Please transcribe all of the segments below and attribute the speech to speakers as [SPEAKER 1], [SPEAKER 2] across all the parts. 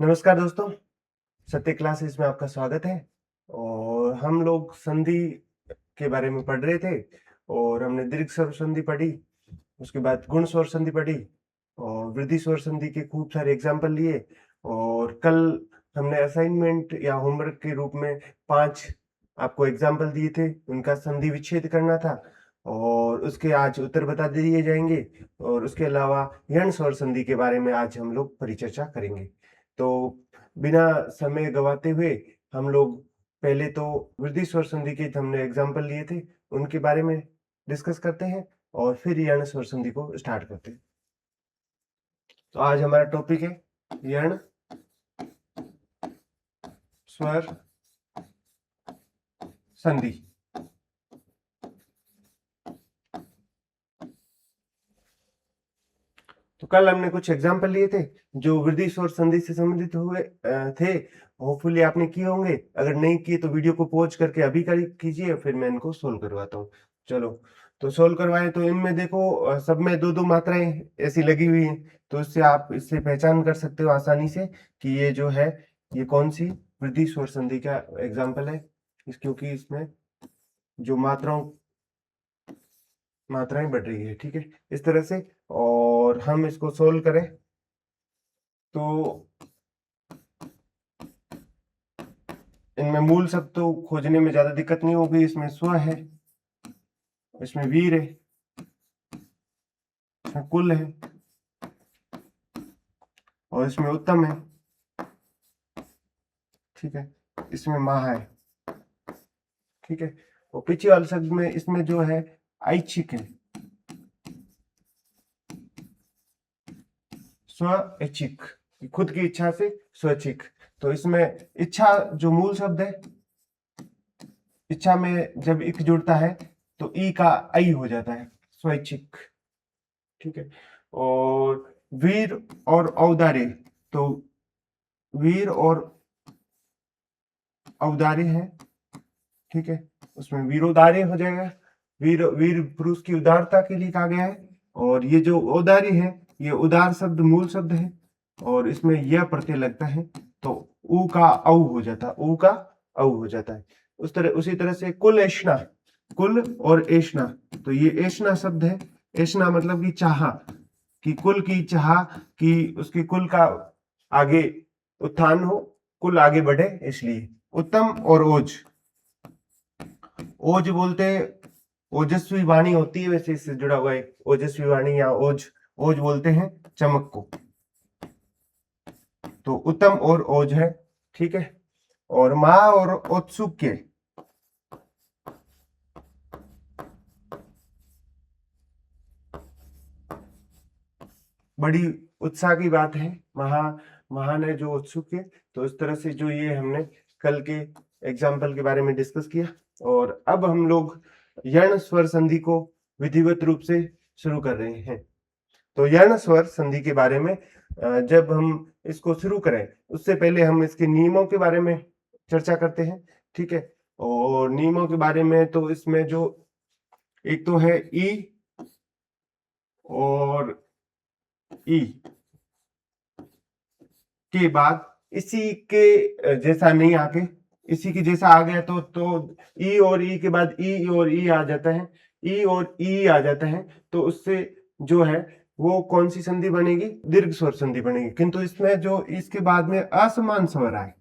[SPEAKER 1] नमस्कार दोस्तों, सत्य क्लासेस में आपका स्वागत है। और हम लोग संधि के बारे में पढ़ रहे थे और हमने दीर्घ स्वर संधि पढ़ी, उसके बाद गुण स्वर संधि पढ़ी और वृद्धि स्वर संधि के खूब सारे एग्जाम्पल लिए। और कल हमने असाइनमेंट या होमवर्क के रूप में 5 आपको एग्जाम्पल दिए थे, उनका संधि विच्छेद करना था और उसके आज उत्तर बता दिए जाएंगे। और उसके अलावा यण स्वर संधि के बारे में आज हम लोग परिचर्चा करेंगे। तो बिना समय गवाते हुए हम लोग पहले तो वृद्धि स्वर संधि के हमने एग्जाम्पल लिए थे, उनके बारे में डिस्कस करते हैं और फिर यण स्वर संधि को स्टार्ट करते हैं। तो आज हमारा टॉपिक है यण स्वर संधि। तो कल हमने कुछ एग्जाम्पल लिए थे जो वृद्धि स्वर संधि से संबंधित हुए थे। होपफुली आपने किए होंगे, अगर नहीं किए तो वीडियो को पॉज करके अभी कीजिए, फिर मैं इनको सोल्व करवाता हूँ। चलो, तो सोल्व करवाएं। तो इनमें देखो सब में दो दो मात्राएं ऐसी लगी हुई हैं, तो इससे आप इससे पहचान कर सकते हो आसानी से कि ये जो है ये कौन सी वृद्धि स्वर संधि का एग्जाम्पल है, क्योंकि इसमें जो मात्राएं बढ़ रही है। ठीक है, इस तरह से। और हम इसको सोल्व करें तो इनमें मूल शब्द तो खोजने में ज्यादा दिक्कत नहीं होगी। इसमें स्व है, इसमें वीर है, इसमें कुल है और इसमें उत्तम है। ठीक है, इसमें माह है। ठीक है, और पीछे वाले शब्द में इसमें जो है ऐच्छिक है, स्वैच्छिक, खुद की इच्छा से स्वैच्छिक। तो इसमें इच्छा जो मूल शब्द है, इच्छा में जब इक जुड़ता है तो ई का आई हो जाता है, स्वैच्छिक। ठीक है, और वीर और औदार्य, तो वीर और औदार्य है। ठीक है, उसमें वीरोदार्य हो जाएगा। वीर पुरुष की उदारता के लिए कहा गया है। और ये जो औदार्य है ये उदार शब्द मूल शब्द है और इसमें यह प्रत्यय लगता है तो ऊ का औ हो जाता है, ऊ का औ हो जाता है। उसी तरह से कुल ऐष्णा, कुल और ऐष्णा, तो ये ऐष्णा शब्द है। ऐष्णा मतलब कि चाह, कि कुल की चाह, कि उसके कुल का आगे उत्थान हो, कुल आगे बढ़े, इसलिए। उत्तम और ओज, ओज बोलते ओजस्वी वाणी होती है, वैसे इससे जुड़ा हुआ है ओजस्वी वाणी या ओज। ओज बोलते हैं चमक को, तो उत्तम और ओज है। ठीक है, और माह और औत्सुक्य, बड़ी उत्साह की बात है। महान है जो उत्सुक्य। तो इस तरह से जो ये हमने कल के एग्जाम्पल के बारे में डिस्कस किया। और अब हम लोग यण स्वर संधि को विधिवत रूप से शुरू कर रहे हैं। तो यण स्वर संधि के बारे में जब हम इसको शुरू करें उससे पहले हम इसके नियमों के बारे में चर्चा करते हैं। ठीक है, और नियमों के बारे में तो इसमें जो एक तो है ई और ई के बाद इसी के जैसा नहीं आके इसी के जैसा आ गया तो ई और ई के बाद ई और ई आ जाता है, ई और ई आ जाता है, तो उससे जो है वो कौन सी संधि बनेगी? दीर्घ स्वर संधि बनेगी। किंतु इसमें जो इसके बाद में असमान स्वर आए,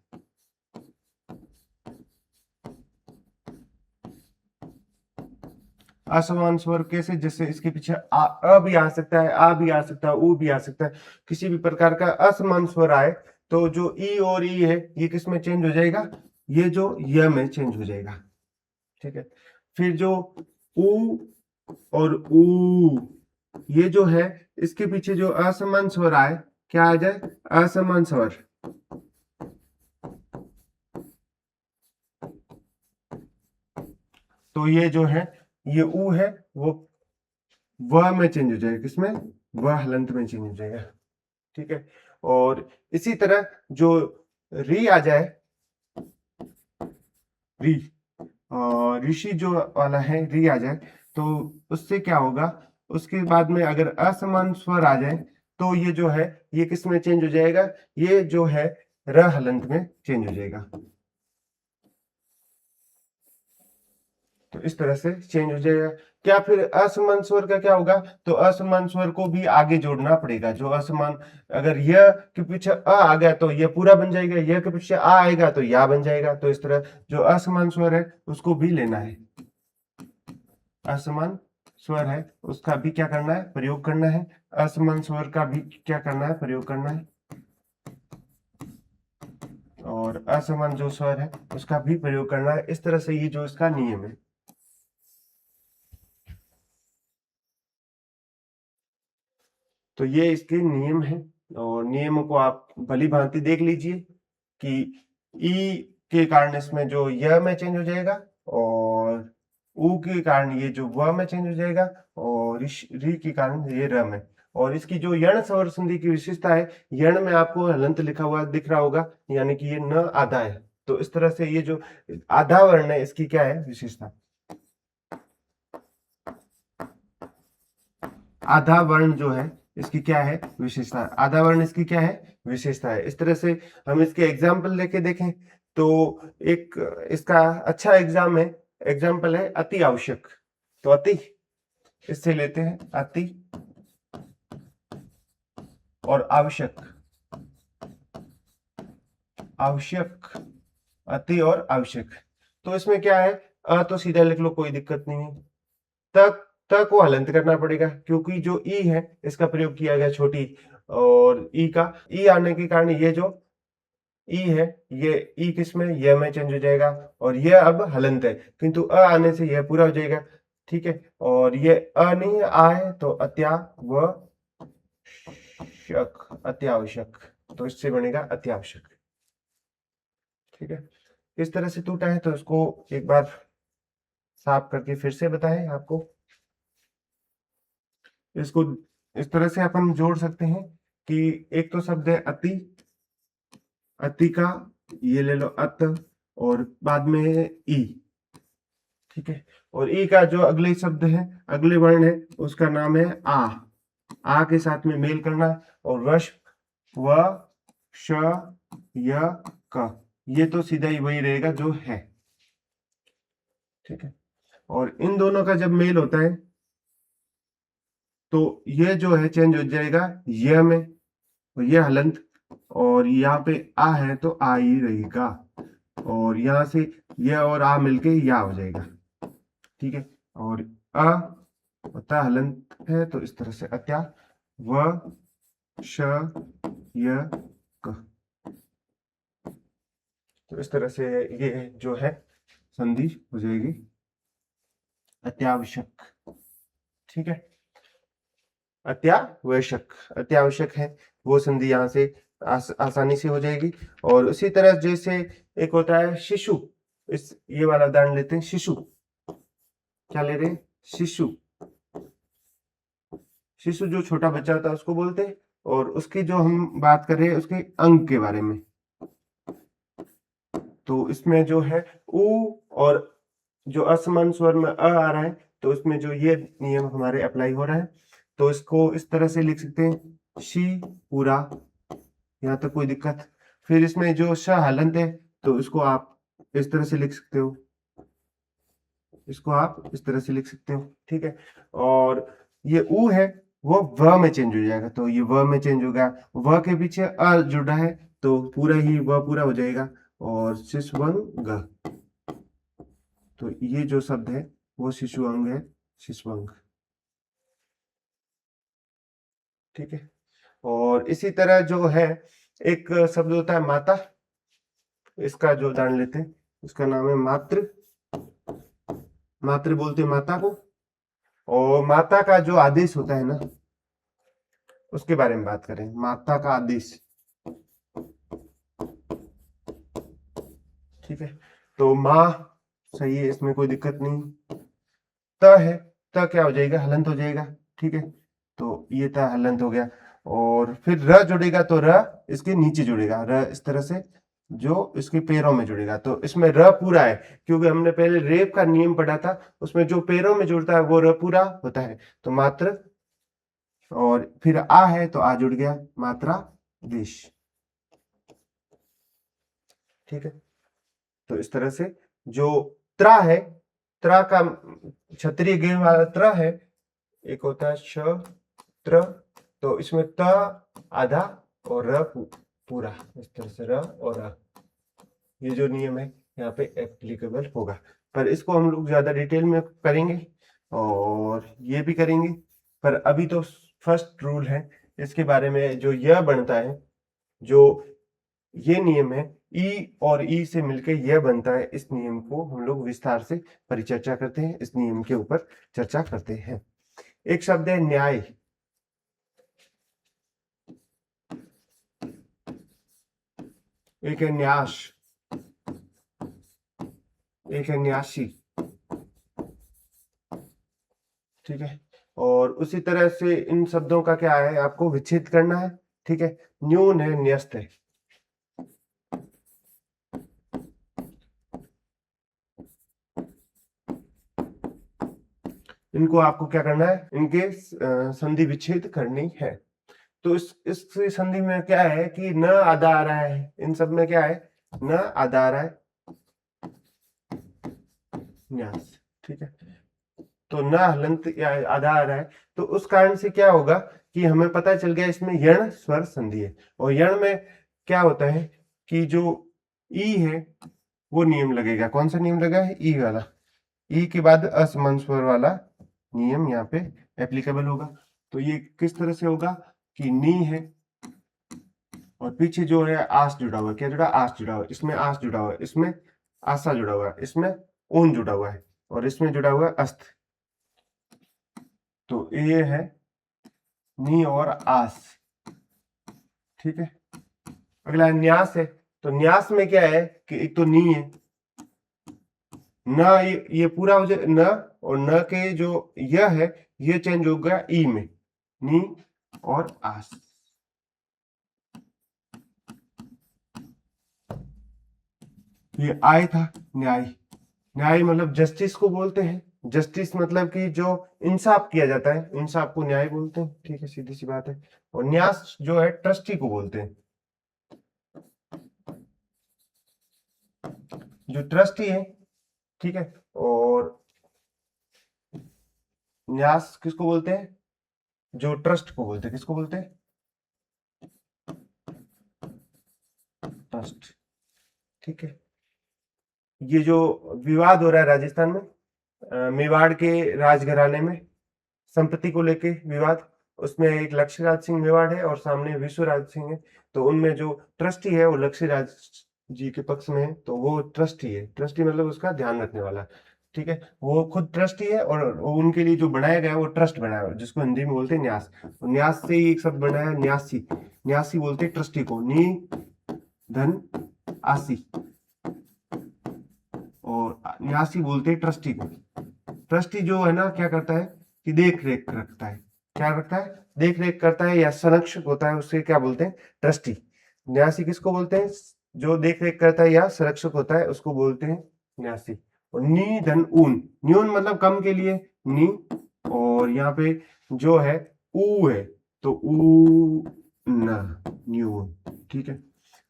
[SPEAKER 1] असमान स्वर कैसे? जैसे इसके पीछे अ भी आ सकता है, आ भी आ सकता है, उ भी आ सकता है, किसी भी प्रकार का असमान स्वर आए तो जो ई और ई है ये किस में चेंज हो जाएगा? ये जो य में चेंज हो जाएगा। ठीक है, फिर जो उ और ऊ, ये जो है इसके पीछे जो असमान स्वर आए, क्या आ जाए? असमान स्वर। तो ये जो है ये ऊ है वो वह में चेंज हो जाएगा। किसमें? वह हलंत में चेंज हो जाएगा। ठीक है, और इसी तरह जो री आ जाए, री ऋषि जो वाला है री आ जाए, तो उससे क्या होगा? उसके बाद में अगर असमान स्वर आ जाए तो ये जो है ये किस में चेंज हो जाएगा? ये जो है र हलंत में चेंज हो जाएगा। तो इस तरह से चेंज हो जाएगा। क्या फिर असमान स्वर का क्या होगा? तो असमान स्वर को भी आगे जोड़ना पड़ेगा। जो असमान, अगर य के पीछे अ आ गया तो ये पूरा बन जाएगा, य के पीछे आ आएगा तो या बन जाएगा। तो इस तरह जो असमान स्वर है उसको भी लेना है, असमान स्वर है उसका भी क्या करना है? प्रयोग करना है। असमान स्वर का भी क्या करना है? प्रयोग करना है। और असमान जो स्वर है उसका भी प्रयोग करना है। इस तरह से ये जो इसका नियम है। तो ये इसके नियम है, और नियमों को आप भली भांति देख लीजिए कि ई के कारण इसमें जो य में चेंज हो जाएगा, और उ के कारण ये जो व में चेंज हो जाएगा, और री के कारण ये र में। और इसकी जो यण स्वर संधि की विशेषता है, यण में आपको हलंत लिखा हुआ दिख रहा होगा, यानी कि ये न आधा है। तो इस तरह से ये जो आधा वर्ण है इसकी क्या है? विशेषता। आधा वर्ण जो है इसकी क्या है? विशेषता। आधा वर्ण इसकी क्या है? विशेषता है। इस तरह से हम इसके एग्जाम्पल लेके देखें तो एक इसका अच्छा एग्जाम्पल है अति आवश्यक। तो अति, इससे लेते हैं अति और आवश्यक। आवश्यक, अति और आवश्यक। तो इसमें क्या है? अ तो सीधा लिख लो, कोई दिक्कत नहीं है। तक, त को हलंत करना पड़ेगा क्योंकि जो ई है इसका प्रयोग किया गया छोटी, और ई का ई आने के कारण ये जो ई है ये ई किस में? ये में चेंज हो जाएगा, और ये अब हलंत है, किंतु अ आने से यह पूरा हो जाएगा। ठीक है, और ये अ नहीं है, आ है, तो अत्यावश्यक। तो इससे बनेगा अत्यावश्यक। ठीक है, इस तरह से टूटा है तो इसको एक बार साफ करके फिर से बताएं आपको। इसको इस तरह से अपन जोड़ सकते हैं कि एक तो शब्द है अति, अति का ये ले लो अत, और बाद में है ई। ठीक है, और ई का जो अगले शब्द है, अगले वर्ण है, उसका नाम है आ के साथ में मेल करना, और वश व श य क, ये तो सीधा ही वही रहेगा जो है। ठीक है, और इन दोनों का जब मेल होता है तो ये जो है चेंज हो जाएगा य में, तो ये हलंत, और यहाँ पे आ है तो आ ही रहेगा, और यहां से यह और आ मिलके या हो जाएगा। ठीक है, और अ होता हलंत है, तो इस तरह से अत्या व श य क। तो इस तरह से ये जो है संधि हो जाएगी अत्यावश्यक। ठीक है, अत्यावश्यक, अत्यावश्यक है वो संधि यहाँ से आसानी से हो जाएगी। और उसी तरह जैसे एक होता है शिशु, इस ये वाला उदाहरण लेते हैं। शिशु, क्या ले रहे हैं? शिशु। शिशु जो छोटा बच्चा होता है उसको बोलते हैं, और उसकी जो हम बात कर रहे हैं उसके अंग के बारे में। तो इसमें जो है उ, और जो असमान स्वर में अ आ रहा है, तो इसमें जो ये नियम हमारे अप्लाई हो रहा है। तो इसको इस तरह से लिख सकते हैं शी पूरा, यहाँ तक कोई दिक्कत। फिर इसमें जो श हलंत है तो इसको आप इस तरह से लिख सकते हो, इसको आप इस तरह से लिख सकते हो। ठीक है, और ये उ है वो व में चेंज हो जाएगा, तो ये व में चेंज होगा, व के पीछे अ जुड़ा है तो पूरा ही व पूरा हो जाएगा, और शिशुअंग। तो ये जो शब्द है वो शिशुअंग है, शिशुअंग। ठीक है, और इसी तरह जो है एक शब्द होता है माता, इसका जो उदाहरण लेते हैं उसका नाम है मातृ। मातृ बोलते हैं माता को, और माता का जो आदेश होता है ना उसके बारे में बात करें। माता का आदेश, ठीक है, तो माँ सही है, इसमें कोई दिक्कत नहीं। त है, त क्या हो जाएगा? हलंत हो जाएगा। ठीक है, तो ये त हलंत हो गया, और फिर र जुड़ेगा तो र इसके नीचे जुड़ेगा, र इस तरह से जो इसके पैरों में जुड़ेगा, तो इसमें र पूरा है, क्योंकि हमने पहले रेप का नियम पढ़ा था, उसमें जो पैरों में जुड़ता है वो र पूरा होता है। तो मात्र, और फिर आ है तो आ जुड़ गया, मात्रा देश। ठीक है। तो इस तरह से जो त्रा है, त्रा का क्षत्रिय गेय वाला त्रा है, एक होता है श त्र, तो इसमें त आधा और र पूरा, इस तरह से र और र, ये जो नियम है यहाँ पे एप्लीकेबल होगा। पर इसको हम लोग ज्यादा डिटेल में करेंगे और ये भी करेंगे, पर अभी तो फर्स्ट रूल है इसके बारे में जो यह बनता है, जो ये नियम है ई और ई से मिलकर यह बनता है, इस नियम को हम लोग विस्तार से परिचर्चा करते हैं, इस नियम के ऊपर चर्चा करते हैं। एक शब्द है न्याय, एक है न्यास, एक है न्यासी, ठीक है। और उसी तरह से इन शब्दों का क्या है, आपको विच्छेद करना है, ठीक है। न्यून है, न्यस्त है, इनको आपको क्या करना है, इनके संधि विच्छेद करनी है। तो इस संधि में क्या है कि न आधा आ रहा है, इन सब में क्या है, न आधा आ रहा है, न्यास, ठीक है। तो न हलंत या आधा आ रहा है, तो उस कारण से क्या होगा कि हमें पता चल गया इसमें यण स्वर संधि है। और यण में क्या होता है कि जो ई है वो नियम लगेगा, कौन सा नियम लगा है, ई वाला, ई के बाद असमान स्वर वाला नियम यहाँ पे एप्लीकेबल होगा। तो ये किस तरह से होगा कि नी है और पीछे जो है आस जुड़ा हुआ है, क्या जुड़ा, आस जुड़ा हुआ है, इसमें आस जुड़ा हुआ है, इसमें आसा जुड़ा हुआ है, इसमें ऊन जुड़ा हुआ है और इसमें जुड़ा हुआ है अस्त। तो ये है नी और आस, ठीक है। अगला है न्यास है, तो न्यास में क्या है कि एक तो नी है, न ये पूरा हो जाए न, और न के जो यह है ये चेंज हो गया ई में, नी और आस। ये आय था न्याय, न्याय मतलब जस्टिस को बोलते हैं, जस्टिस मतलब कि जो इंसाफ किया जाता है, इंसाफ को न्याय बोलते हैं, ठीक है, सीधी सी बात है। और न्यास जो है ट्रस्टी को बोलते हैं, जो ट्रस्टी है, ठीक है। और न्यास किसको बोलते हैं, जो ट्रस्ट को बोलते हैं, किसको बोलते हैं, ट्रस्ट, ठीक है। ये जो विवाद हो रहा है राजस्थान में, मेवाड़ के राजघराने में संपत्ति को लेके विवाद, उसमें एक लक्ष्यराज सिंह मेवाड़ है और सामने विश्वराज सिंह है। तो उनमें जो ट्रस्टी है वो लक्ष्यराज जी के पक्ष में है, तो वो ट्रस्टी है, ट्रस्टी मतलब उसका ध्यान रखने वाला, ठीक है। वो खुद ट्रस्टी है और उनके लिए जो बनाया गया है वो ट्रस्ट बनाया है, जिसको हिंदी में बोलते हैं न्यास। न्यास से ही एक शब्द बना है न्यासी, न्यासी बोलते हैं ट्रस्टी को, नी धन आसी, और न्यासी बोलते हैं ट्रस्टी को। ट्रस्टी जो है ना क्या करता है कि देख रेख रखता है, क्या रखता है, देख रेख करता है या संरक्षक होता है, उससे क्या बोलते हैं, ट्रस्टी। न्यासी किसको बोलते हैं, जो देख रेख करता है या संरक्षक होता है उसको बोलते हैं न्यासी। और नी धन ऊन, न्यून मतलब कम के लिए नी, और यहाँ पे जो है ऊ है तो ऊ न, न्यून, ठीक है।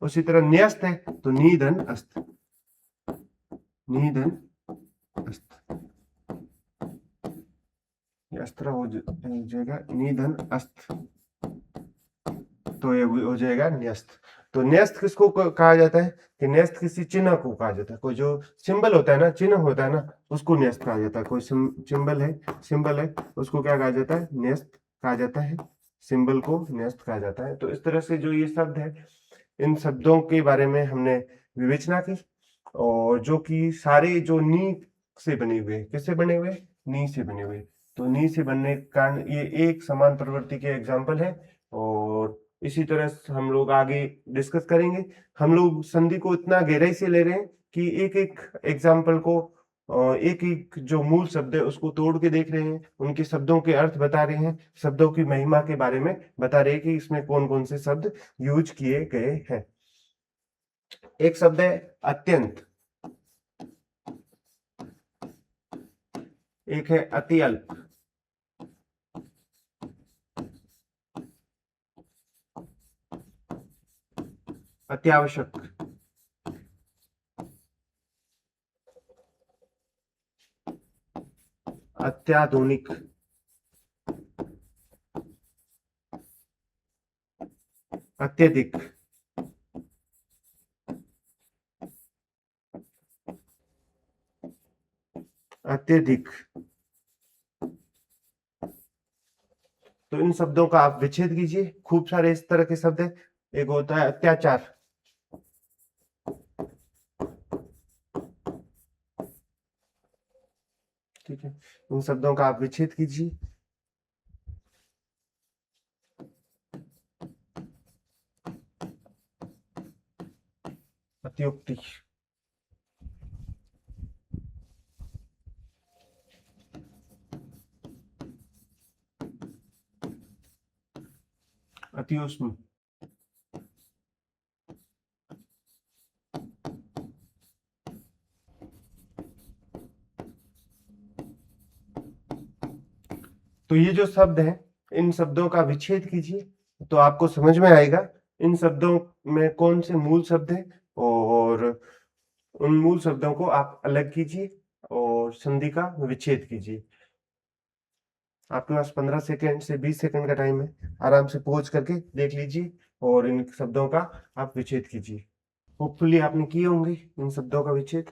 [SPEAKER 1] उसी तरह न्यस्त है तो नी धन अस्त, नी धन अस्त, अस्त्र हो जाएगा निधन अस्त, तो ये हो जाएगा न्यस्त। तो न्यस्त किसको कहा जाता है कि न्यस्त किसी चिन्ह को कहा जाता है, कोई जो सिंबल होता है ना, चिन्ह होता है ना, उसको न्यस्त कहा जाता है। कोई सिंबल है उसको क्या कहा जाता है, न्यस्त कहा जाता है, सिंबल को न्यस्त कहा जाता है। तो इस तरह से जो ये शब्द है, इन शब्दों के बारे में हमने विवेचना की, और जो कि सारे जो नी से बने हुए, किससे बने हुए, नी से बने हुए। तो नी से बनने के कारण ये एक समान प्रवृत्ति के एग्जाम्पल है। और इसी तरह से हम लोग आगे डिस्कस करेंगे। हम लोग संधि को इतना गहराई से ले रहे हैं कि एक एक एग्जाम्पल को, एक एक जो मूल शब्द है उसको तोड़ के देख रहे हैं, उनके शब्दों के अर्थ बता रहे हैं, शब्दों की महिमा के बारे में बता रहे हैं कि इसमें कौन कौन से शब्द यूज किए गए हैं। एक शब्द है अत्यंत, एक है अति अल्प, अत्यावश्यक, अत्याधुनिक, अत्यधिक, अत्यधिक। तो इन शब्दों का आप विच्छेद कीजिए। खूब सारे इस तरह के शब्द हैं। एक होता है अत्याचार, ठीक है, इन शब्दों का आप विच्छेद कीजिए। अत्युक्ति, अतिउष्ण, तो ये जो शब्द हैं, इन शब्दों का विच्छेद कीजिए तो आपको समझ में आएगा इन शब्दों में कौन से मूल शब्द हैं, और उन मूल शब्दों को आप अलग कीजिए और संधि का विच्छेद कीजिए। आपके पास 15 सेकंड से 20 सेकंड का टाइम है, आराम से पॉज करके देख लीजिए और इन शब्दों का आप विच्छेद कीजिए। होपफुली आपने किए होंगे इन शब्दों का विच्छेद।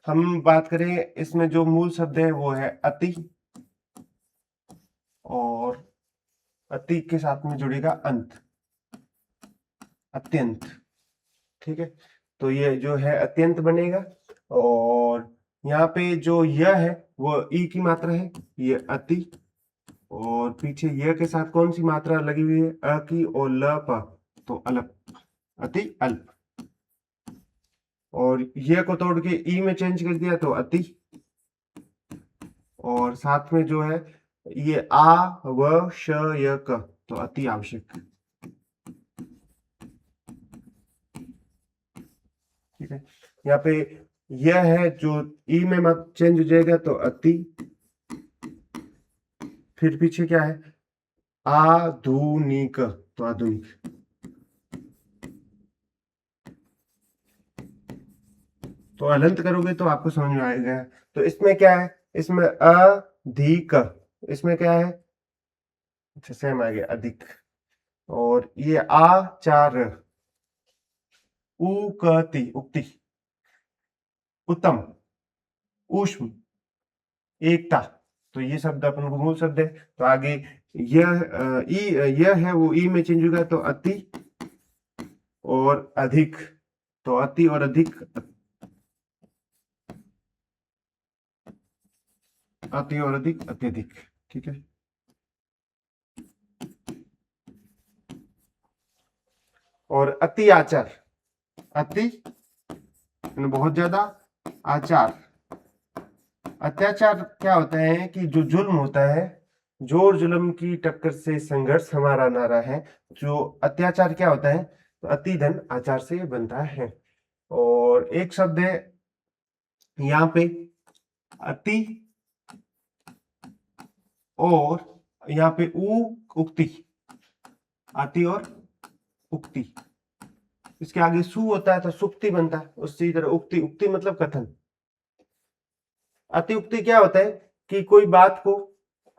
[SPEAKER 1] हम बात करें, इसमें जो मूल शब्द है वो है अति, और अति के साथ में जुड़ेगा अंत, अत्यंत, ठीक है। तो ये जो है अत्यंत बनेगा, और यहाँ पे जो य है वो ई की मात्रा है, ये अति, और पीछे य के साथ कौन सी मात्रा लगी हुई है, अ की, और ल प, तो अल्प, अति अल्प। और य को तोड़ के ई में चेंज कर दिया तो अति, और साथ में जो है ये आ व श य क, तो अति आवश्यक, ठीक है। यहाँ पे यह है जो ई में मत चेंज हो जाएगा तो अति, फिर पीछे क्या है, आधुनिक, तो आधुनिक। तो अनंत करोगे तो आपको समझ में आएगा। तो इसमें क्या है, इसमें अधिक, इसमें क्या है, अच्छा सेम आ गया, अधिक। और ये आचार, उक्ति, उक्ति, उत्तम, ऊष्म, एकता। तो ये शब्द अपन को मूल शब्द है। तो आगे यह है वो ई में चेंज होगा तो अति और अधिक, तो अति और अधिक, अति और अधिक, अत्यधिक, ठीक है। और अति आचार, अति बहुत ज्यादा, आचार, अत्याचार क्या होता है कि जो जुल्म होता है, जोर जुल्म की टक्कर से संघर्ष हमारा नारा है। जो अत्याचार क्या होता है, तो अति धन आचार से बनता है। और एक शब्द है यहाँ पे अति, और यहाँ पे उक्ति, अति और उक्ति। इसके आगे सु होता है तो सुक्ति बनता है, उसी तरह उक्ति, उक्ति मतलब कथन। अतिउक्ति क्या होता है कि कोई बात को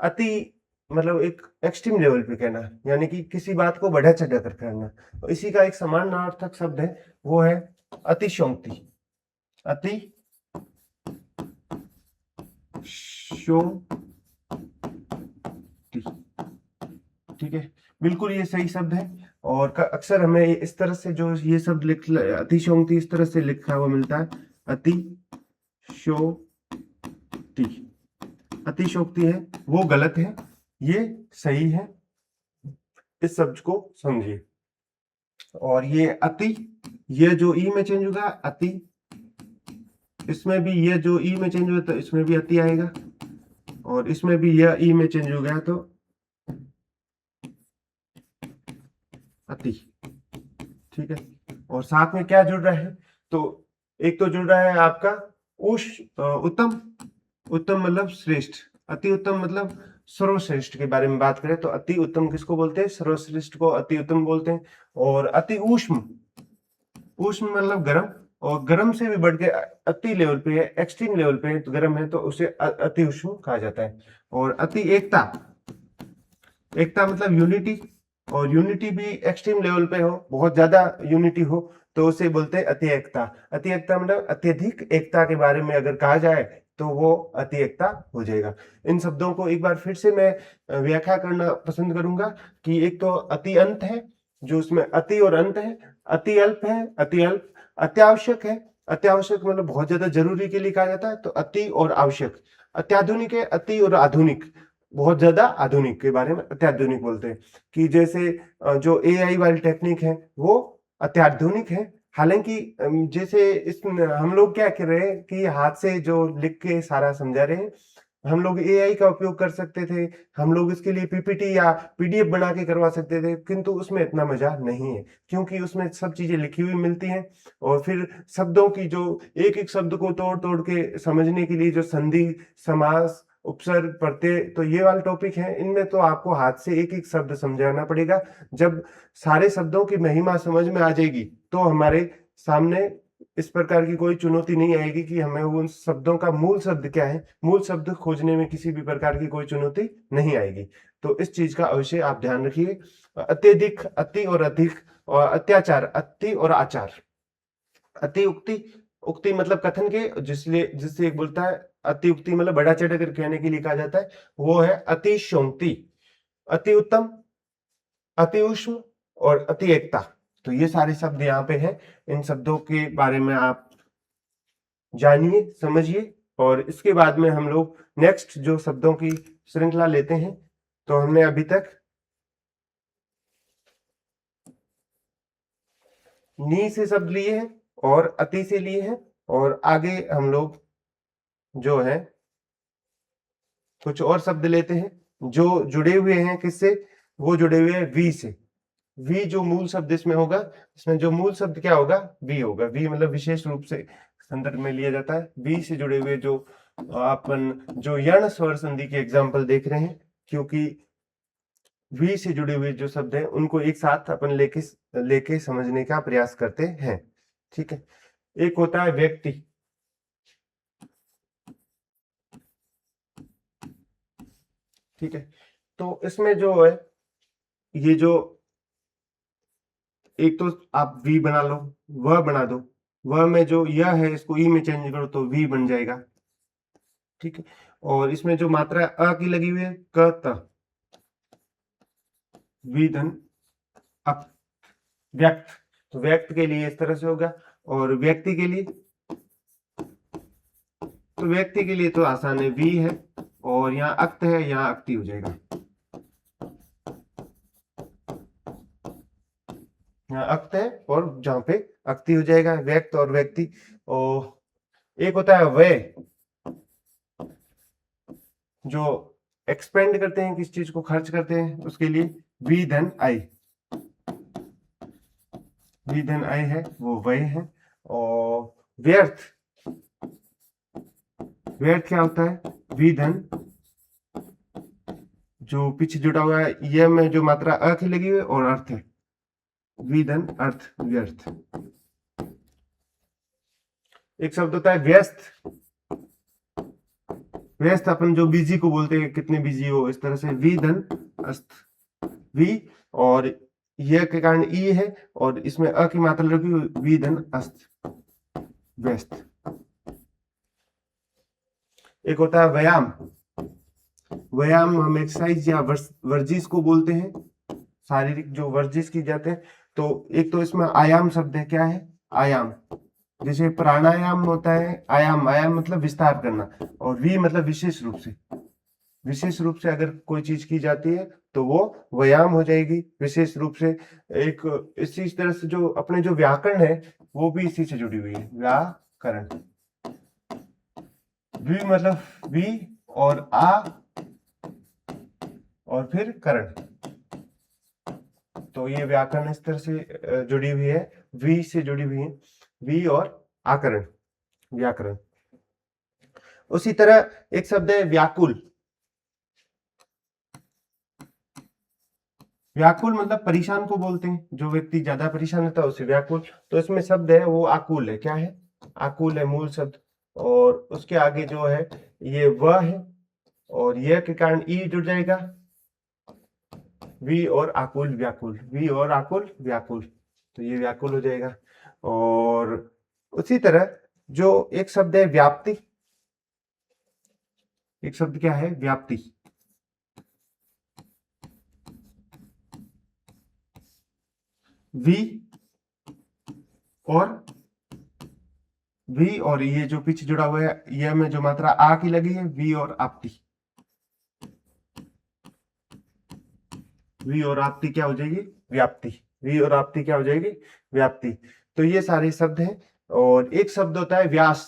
[SPEAKER 1] अति, मतलब एक एक्सट्रीम लेवल पे कहना, यानी कि किसी बात को बढ़ा चढ़ा कर कहना। तो इसी का एक समानार्थक शब्द है, वो है अतिशयोक्ति, अतिशयोक्ति, ठीक है। बिल्कुल ये सही शब्द है। और अक्सर हमें इस तरह से जो ये शब्द अतिशयोक्ति इस तरह से लिखा हुआ मिलता है, अतिशयोक्ति, अतिशयोक्ति है वो गलत है, ये सही है, इस शब्द को समझिए। और ये अति, ये जो ई में चेंज होगा अति, इसमें भी ये जो ई में चेंज हुआ तो इसमें भी अति आएगा, और इसमें भी यह ई में चेंज हो गया तो अति, ठीक है। और साथ में क्या जुड़ रहा है, तो एक तो जुड़ रहा है आपका उत्तम, उत्तम मतलब श्रेष्ठ, अति उत्तम मतलब सर्वश्रेष्ठ के बारे में बात करें तो अति उत्तम किसको बोलते हैं, सर्वश्रेष्ठ को अति उत्तम बोलते हैं। और अति ऊष्म, ऊष्म मतलब गर्म, और गर्म से भी बढ़ के अति लेवल पे है, एक्सट्रीम लेवल पे है, तो गर्म है तो उसे अति उष्ण कहा जाता है। और अति एकता, एकता मतलब यूनिटी, और यूनिटी भी एक्सट्रीम लेवल पे हो, बहुत ज्यादा यूनिटी हो, तो उसे बोलते हैं अति एकता। अति एकता मतलब अत्यधिक एकता के बारे में अगर कहा जाए तो वो अति एकता हो जाएगा। इन शब्दों को एक बार फिर से मैं व्याख्या करना पसंद करूंगा कि एक तो अति अंत है, जो उसमें अति और अंत है, अति अल्प है, अति अल्प, अत्यावश्यक है, अत्यावश्यक मतलब बहुत ज्यादा जरूरी के लिए कहा जाता है, तो अति और आवश्यक, अत्याधुनिक है, अति और आधुनिक, बहुत ज्यादा आधुनिक के बारे में अत्याधुनिक बोलते हैं। कि जैसे जो एआई वाली टेक्निक है वो अत्याधुनिक है। हालांकि जैसे इस हम लोग क्या कर रहे हैं कि हाथ से जो लिख के सारा समझा रहे हैं, हम लोग एआई का उपयोग कर सकते थे, हम लोग इसके लिए पीपीटी या पीडीएफ बना के करवा सकते थे, किंतु उसमें इतना मजा नहीं है, क्योंकि उसमें सब चीजें लिखी हुई मिलती हैं। और फिर शब्दों की जो एक एक शब्द को तोड़ तोड़ के समझने के लिए जो संधि, समास, उपसर्ग, प्रत्यय, तो ये वाला टॉपिक है, इनमें तो आपको हाथ से एक एक शब्द समझाना पड़ेगा। जब सारे शब्दों की महिमा समझ में आ जाएगी तो हमारे सामने इस प्रकार की कोई चुनौती नहीं आएगी कि हमें उन शब्दों का मूल शब्द क्या है, मूल शब्द खोजने में किसी भी प्रकार की कोई चुनौती नहीं आएगी। तो इस चीज का अवश्य आप ध्यान रखिए। अत्यधिक, अति और अधिक, और अत्याचार, अति और आचार। अति उक्ति, उक्ति मतलब कथन के, जिससे एक बोलता है अति उक्ति मतलब बड़ा चढ़ कर कहने के लिए कहा जाता है, वो है अतिशयोक्ति। अति उत्तम, अति उष्ण और अति एकता, तो ये सारे शब्द यहाँ पे हैं। इन शब्दों के बारे में आप जानिए, समझिए, और इसके बाद में हम लोग नेक्स्ट जो शब्दों की श्रृंखला लेते हैं। तो हमने अभी तक नी से शब्द लिए हैं और अति से लिए हैं, और आगे हम लोग जो है कुछ और शब्द लेते हैं जो जुड़े हुए हैं किससे, वो जुड़े हुए हैं वी से। वी जो मूल शब्द इसमें होगा, इसमें जो मूल शब्द क्या होगा, वी होगा। वी मतलब विशेष रूप से संदर्भ में लिया जाता है। वी से जुड़े हुए जो अपन जो यण स्वर संधि के एग्जाम्पल देख रहे हैं, क्योंकि वी से जुड़े हुए जो शब्द हैं उनको एक साथ अपन लेके समझने का प्रयास करते हैं। ठीक है, एक होता है व्यक्ति। ठीक है, तो इसमें जो है ये जो एक तो आप वी बना लो, वह बना दो, वह में जो यह है इसको ई में चेंज करो तो वी बन जाएगा। ठीक है, और इसमें जो मात्रा अ की लगी हुई है, क त, वी धन अप, व्यक्त, तो व्यक्त के लिए इस तरह से होगा। और व्यक्ति के लिए, तो व्यक्ति के लिए तो आसान है, वी है और यहाँ अक्त है, यहाँ अक्ति हो जाएगा, यहाँ अक्त है और जहां पे अक्ति हो जाएगा, व्यक्त और व्यक्ति। और एक होता है वय, जो एक्सपेंड करते हैं, किस चीज को खर्च करते हैं, उसके लिए वी धन आई, वी धन आई है, वो वय है। और व्यर्थ, व्यर्थ क्या होता है, वी धन जो पीछे जुड़ा हुआ है यह में जो मात्रा अ की लगी हुई है और अर्थ है, वी धन अर्थ, व्यर्थ। एक शब्द होता है व्यस्त। व्यस्त अपन जो बिजी को बोलते हैं, कितने बिजी हो, इस तरह से वी धन अस्त, वी और यह के कारण ई है और इसमें अ की मात्रा लगी हुई, वी धन अस्त, व्यस्त। एक होता है व्यायाम। व्यायाम हम एक्सरसाइज या वर्जिश को बोलते हैं, शारीरिक जो वर्जिश की जाते हैं। तो एक तो इसमें आयाम शब्द है, क्या है, आयाम। जैसे प्राणायाम होता है, आयाम, आयाम मतलब विस्तार करना, और वी मतलब विशेष रूप से, विशेष रूप से अगर कोई चीज की जाती है तो वो व्यायाम हो जाएगी विशेष रूप से। एक इसी तरह से जो अपने जो व्याकरण है वो भी इसी से जुड़ी हुई है, व्याकरण। वी मतलब वी और आ और फिर करण, तो ये व्याकरण इस तरह से जुड़ी हुई है, वी से जुड़ी हुई है, वी और आकरण, व्याकरण। उसी तरह एक शब्द है व्याकुल। व्याकुल मतलब परेशान को बोलते हैं, जो व्यक्ति ज्यादा परेशान होता है उसे व्याकुल। तो इसमें शब्द है वो आकुल है, क्या है, आकुल है मूल शब्द। और उसके आगे जो है ये वह है, और यह के कारण ई जुड़ जाएगा, वी और आकुल व्याकुल, वी और आकुल व्याकुल, तो ये व्याकुल हो जाएगा। और उसी तरह जो एक शब्द है व्याप्ति, एक शब्द क्या है व्याप्ति, वी और वी और ये जो पीछे जुड़ा हुआ है ये में जो मात्रा आ की लगी है, वी और आपती, वी और आपती क्या हो जाएगी व्याप्ति, वी और आपती क्या हो जाएगी व्याप्ति। तो ये सारे शब्द हैं। और एक शब्द होता है व्यास,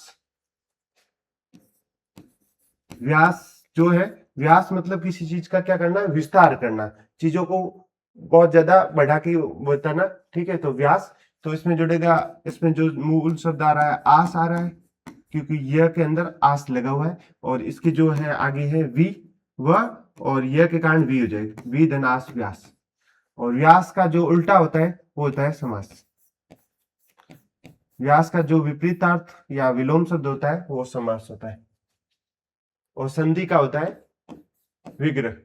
[SPEAKER 1] व्यास जो है, व्यास मतलब किसी चीज का क्या करना, विस्तार करना, चीजों को बहुत ज्यादा बढ़ा के बताना, ठीक है। तो व्यास, तो इसमें जुड़ेगा, इसमें जो मूल शब्द आ रहा है आस आ रहा है, क्योंकि यह के अंदर आस लगा हुआ है, और इसके जो है आगे है वी व, और यह के कारण वी हो जाएगा, वी धन आस व्यास। और व्यास का जो उल्टा होता है वो होता है समास, व्यास का जो विपरीतार्थ या विलोम शब्द होता है वो समास होता है। और संधि का होता है विग्रह,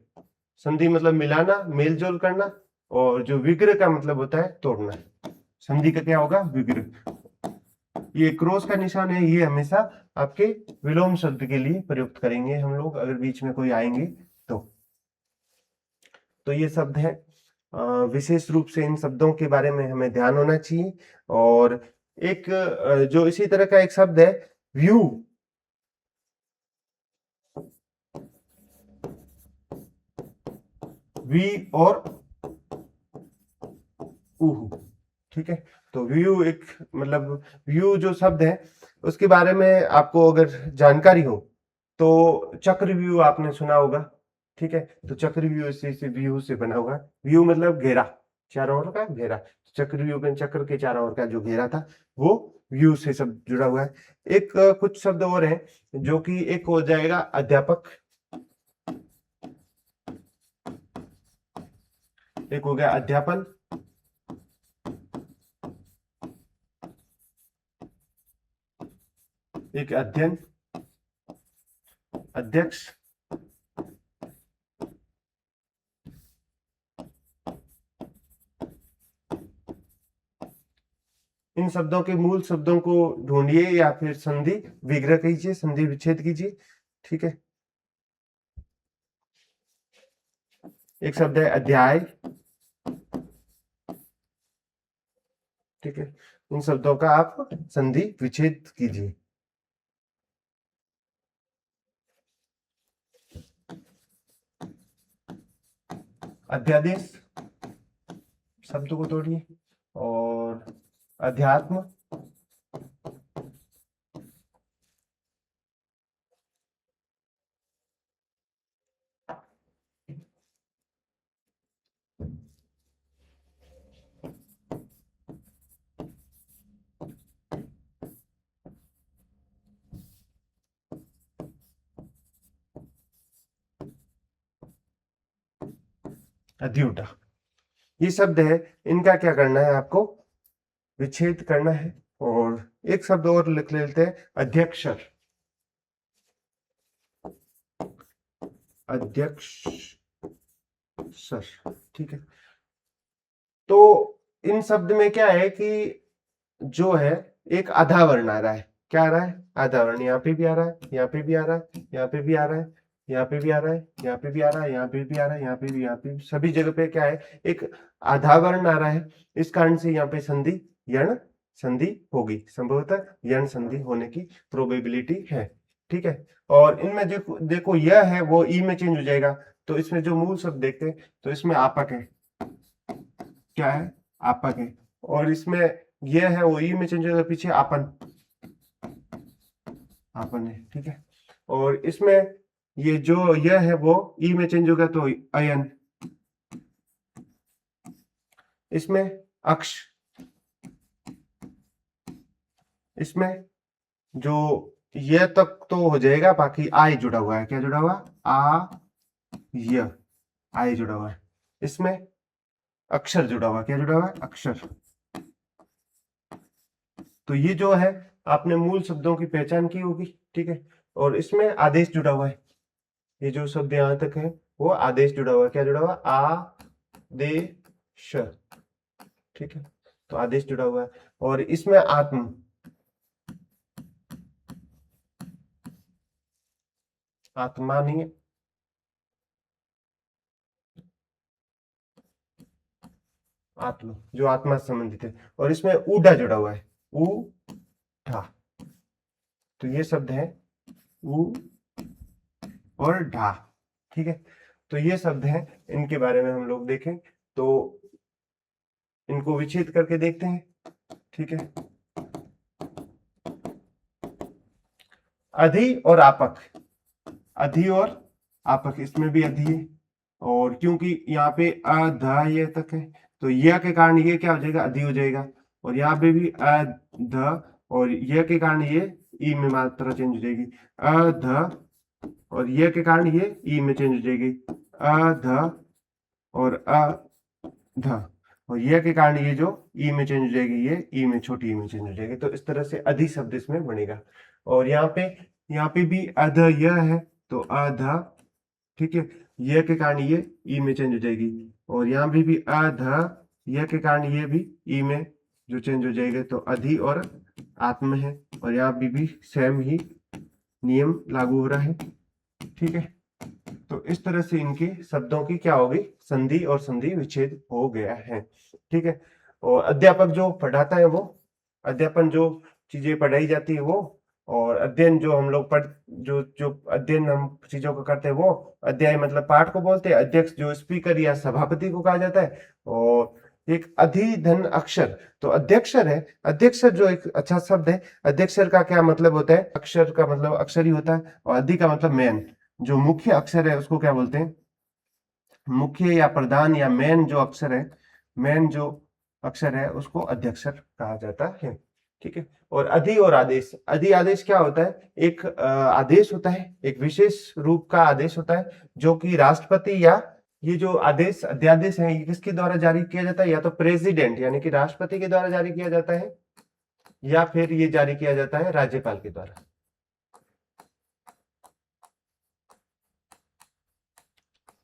[SPEAKER 1] संधि मतलब मिलाना, मेल जोल करना, और जो विग्रह का मतलब होता है तोड़ना। संधि का क्या होगा विग्रह। ये क्रॉस का निशान है, ये हमेशा आपके विलोम शब्द के लिए प्रयुक्त करेंगे हम लोग, अगर बीच में कोई आएंगे तो। तो ये शब्द है, विशेष रूप से इन शब्दों के बारे में हमें ध्यान होना चाहिए। और एक जो इसी तरह का एक शब्द है व्यू, वी और उहु, ठीक है। तो व्यू एक मतलब, व्यू जो शब्द है उसके बारे में आपको अगर जानकारी हो तो चक्रव्यूह आपने सुना होगा, ठीक है। तो चक्रव्यूह से व्यू से बना होगा, व्यू मतलब घेरा, चारों ओर का घेरा, चक्रव्यूह में चक्र के चारों ओर का जो घेरा था वो व्यू से सब जुड़ा हुआ है। एक कुछ शब्द और हैं जो कि एक हो जाएगा अध्यापक, एक हो गया अध्यापन, एक अध्ययन, अध्यक्ष, इन शब्दों के मूल शब्दों को ढूंढिए या फिर संधि विग्रह कीजिए, संधि विच्छेद कीजिए, ठीक है। एक शब्द है अध्याय, ठीक है। इन शब्दों का आप संधि विच्छेद कीजिए। अध्यादेश शब्द को तोड़िए, और अध्यात्म, अध्युटा, ये शब्द है, इनका क्या करना है आपको विच्छेद करना है। और एक शब्द और लिख लेते हैं अध्यक्षर, अध्यक्षर, ठीक है। तो इन शब्द में क्या है कि जो है एक आधा वर्ण आ रहा है, क्या आ रहा है आधा वर्ण, यहाँ पे भी आ रहा है, यहाँ पे भी आ रहा है, यहाँ पे भी आ रहा है, यहाँ पे भी आ रहा है, यहाँ पे भी आ रहा है, यहाँ पे भी आ रहा है, यहाँ पे भी, यहाँ पे भी, सभी जगह पे क्या है एक आधा वर्ण आ रहा है। इस कारण से यहाँ पे संधि यण संधि होगी, संभवतः यण संधि होने की प्रोबेबिलिटी है, ठीक है। और इनमें देखो देखो यह है वो ई में चेंज हो जाएगा। तो इसमें जो मूल शब्द देखते हैं तो इसमें आपक है, क्या है आपक है। और इसमें यह है वो ई में चेंज होगा, पीछे आपन, आपन है, ठीक है। और इसमें ये जो यह है वो ई में चेंज होगा तो अयन, इसमें अक्ष, इसमें जो यह तक तो हो जाएगा, बाकी आई जुड़ा हुआ है, क्या जुड़ा हुआ आ य, आई जुड़ा हुआ है इसमें, अक्षर जुड़ा हुआ। क्या जुड़ा हुआ है? अक्षर। तो ये जो है आपने मूल शब्दों की पहचान की होगी, ठीक है। और इसमें आदेश जुड़ा हुआ है, ये जो शब्द यहां तक है वो आदेश जुड़ा हुआ है। क्या जुड़ा हुआ? आदेश, ठीक है। तो आदेश जुड़ा हुआ है। और इसमें आत्म आत्मा नहीं है, आत्म जो आत्मा से संबंधित है। और इसमें ऊडा जुड़ा हुआ है, ऊठा। तो ये शब्द है ऊ और ढा, ठीक है। तो ये शब्द हैं, इनके बारे में हम लोग देखें तो इनको विच्छेद करके देखते हैं, ठीक है। अधि और आपक, अधि और आपक, इसमें भी अधि है। और क्योंकि यहाँ पे अध ये तक है तो य के कारण ये क्या हो जाएगा? अधि हो जाएगा। और यहाँ पे भी अध और य के कारण ये ई में मात्रा चेंज हो जाएगी, अध। और ये के कारण ये ई में चेंज हो जाएगी, अध और अध। और ये के कारण ये जो ई में चेंज हो जाएगी, ये ई में, छोटी ई में चेंज हो जाएगी। तो इस तरह से अधि शब्द इसमें बनेगा। और यहाँ पे भी अध यह है तो अध, ठीक है। ये के कारण ये ई में चेंज हो जाएगी। और यहाँ भी अध, ये के कारण ये भी ई में जो चेंज हो जाएगा। तो अधि और आत्म है। और यहाँ भी सेम ही नियम लागू हो रहा है, ठीक है। तो इस तरह से इनके शब्दों की क्या होगी? संधि और संधि विच्छेद हो गया है, ठीक है। और अध्यापक जो पढ़ाता है वो, अध्यापन जो चीजें पढ़ाई जाती है वो, और अध्ययन जो हम लोग जो अध्ययन हम चीजों को करते हैं वो अध्याय मतलब पाठ को बोलते हैं। अध्यक्ष जो स्पीकर या सभापति को कहा जाता है। और एक अधिधन अक्षर, तो अध्यक्षर है। अध्यक्षर जो एक अच्छा शब्द है। अध्यक्षर का क्या मतलब होता है? अक्षर का मतलब अक्षर ही होता है। और अधि का मतलब मेन, जो मुख्य अक्षर है उसको क्या बोलते हैं? मुख्य या प्रधान या मेन जो अक्षर है, मेन जो अक्षर है उसको अध्यक्षर कहा जाता है, ठीक है। और अधि और आदेश, अधि आदेश क्या होता है? एक आदेश होता है, एक विशेष रूप का आदेश होता है जो कि राष्ट्रपति या ये जो आदेश अध्यादेश है ये किसके द्वारा जारी किया जाता है? या तो प्रेसिडेंट यानी कि राष्ट्रपति के द्वारा जारी किया जाता है, या फिर ये जारी किया जाता है राज्यपाल के द्वारा।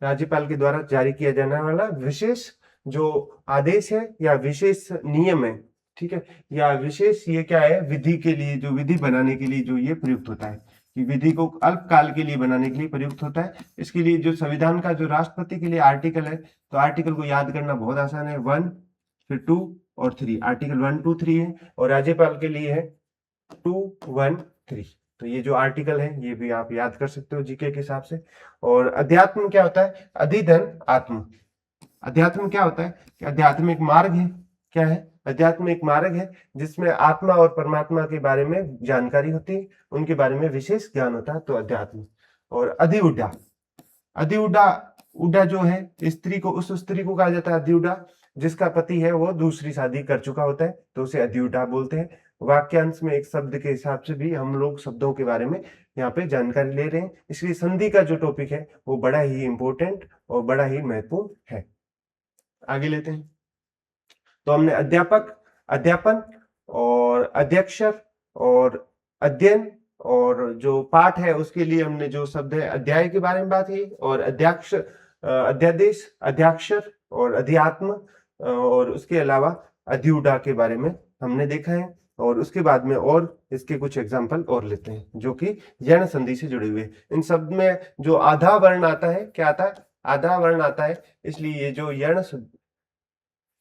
[SPEAKER 1] राज्यपाल के द्वारा जारी किया जाने वाला विशेष जो आदेश है या विशेष नियम है, ठीक है। या विशेष ये क्या है? विधि के लिए, जो विधि बनाने के लिए जो ये प्रयुक्त होता है, कि विधि को अल्पकाल के लिए बनाने के लिए प्रयुक्त होता है। इसके लिए जो संविधान का जो राष्ट्रपति के लिए आर्टिकल है, तो आर्टिकल को याद करना बहुत आसान है, 1 फिर 2 और 3, आर्टिकल 1 2 3 है। और राज्यपाल के लिए है 2 1 3। तो ये जो आर्टिकल है ये भी आप याद कर सकते हो जीके के हिसाब से। और अध्यात्म क्या होता है? अधिधन आत्म। अध्यात्म क्या होता है? कि अध्यात्म एक मार्ग है। क्या है? अध्यात्म एक मार्ग है जिसमें आत्मा और परमात्मा के बारे में जानकारी होती है, उनके बारे में विशेष ज्ञान होता है, तो अध्यात्म। और अधिउडा, अधिउडा, उडा जो है स्त्री को, उस स्त्री को कहा जाता है अधिउडा जिसका पति है वो दूसरी शादी कर चुका होता है, तो उसे अधिउडा बोलते हैं। वाक्यांश में एक शब्द के हिसाब से भी हम लोग शब्दों के बारे में यहाँ पे जानकारी ले रहे हैं, इसलिए संधि का जो टॉपिक है वो बड़ा ही इंपॉर्टेंट और बड़ा ही महत्वपूर्ण है। आगे लेते हैं। तो हमने अध्यापक, अध्यापन और अध्यक्षर और अध्ययन और जो पाठ है उसके लिए हमने जो शब्द है अध्याय के बारे में बात की। और अध्याक्ष, अध्यादेश, अध्याक्षर और अध्यात्म, और उसके अलावा अधिउडा के बारे में हमने देखा है। और उसके बाद में और इसके कुछ एग्जाम्पल और लेते हैं जो कि यण संधि से जुड़े हुए। इन शब्द में जो आधा वर्ण आता है, क्या आता है? आधा वर्ण आता है, इसलिए ये जो यण,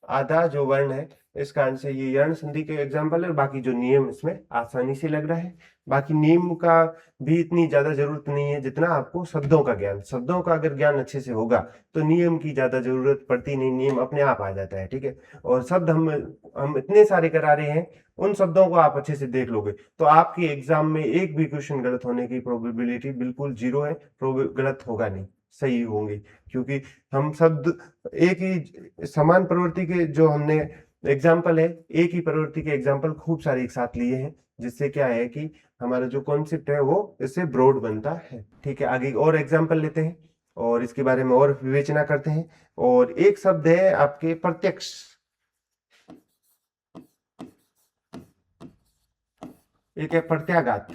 [SPEAKER 1] आधा जो वर्ण है, इस कारण से ये यर्ण संधि के एग्जाम्पल है। बाकी जो नियम इसमें आसानी से लग रहा है। बाकी नियम का भी इतनी ज्यादा जरूरत नहीं है जितना आपको शब्दों का ज्ञान, शब्दों का अगर ज्ञान अच्छे से होगा तो नियम की ज्यादा जरूरत पड़ती नहीं, नियम अपने आप आ जाता है, ठीक है। और शब्द हम इतने सारे करा रहे हैं, उन शब्दों को आप अच्छे से देख लोगे तो आपके एग्जाम में एक भी क्वेश्चन गलत होने की प्रोबेबिलिटी बिल्कुल 0 है। गलत होगा नहीं, सही होंगे, क्योंकि हम शब्द एक ही समान प्रवृत्ति के जो हमने एग्जाम्पल है, एक ही प्रवृत्ति के एग्जाम्पल खूब सारे एक साथ लिए हैं, जिससे क्या है कि हमारा जो कॉन्सेप्ट है वो इससे ब्रॉड बनता है, ठीक है। आगे और एग्जाम्पल लेते हैं। और इसके बारे में और विवेचना करते हैं। और एक शब्द है आपके प्रत्यक्ष, एक है प्रत्याघात,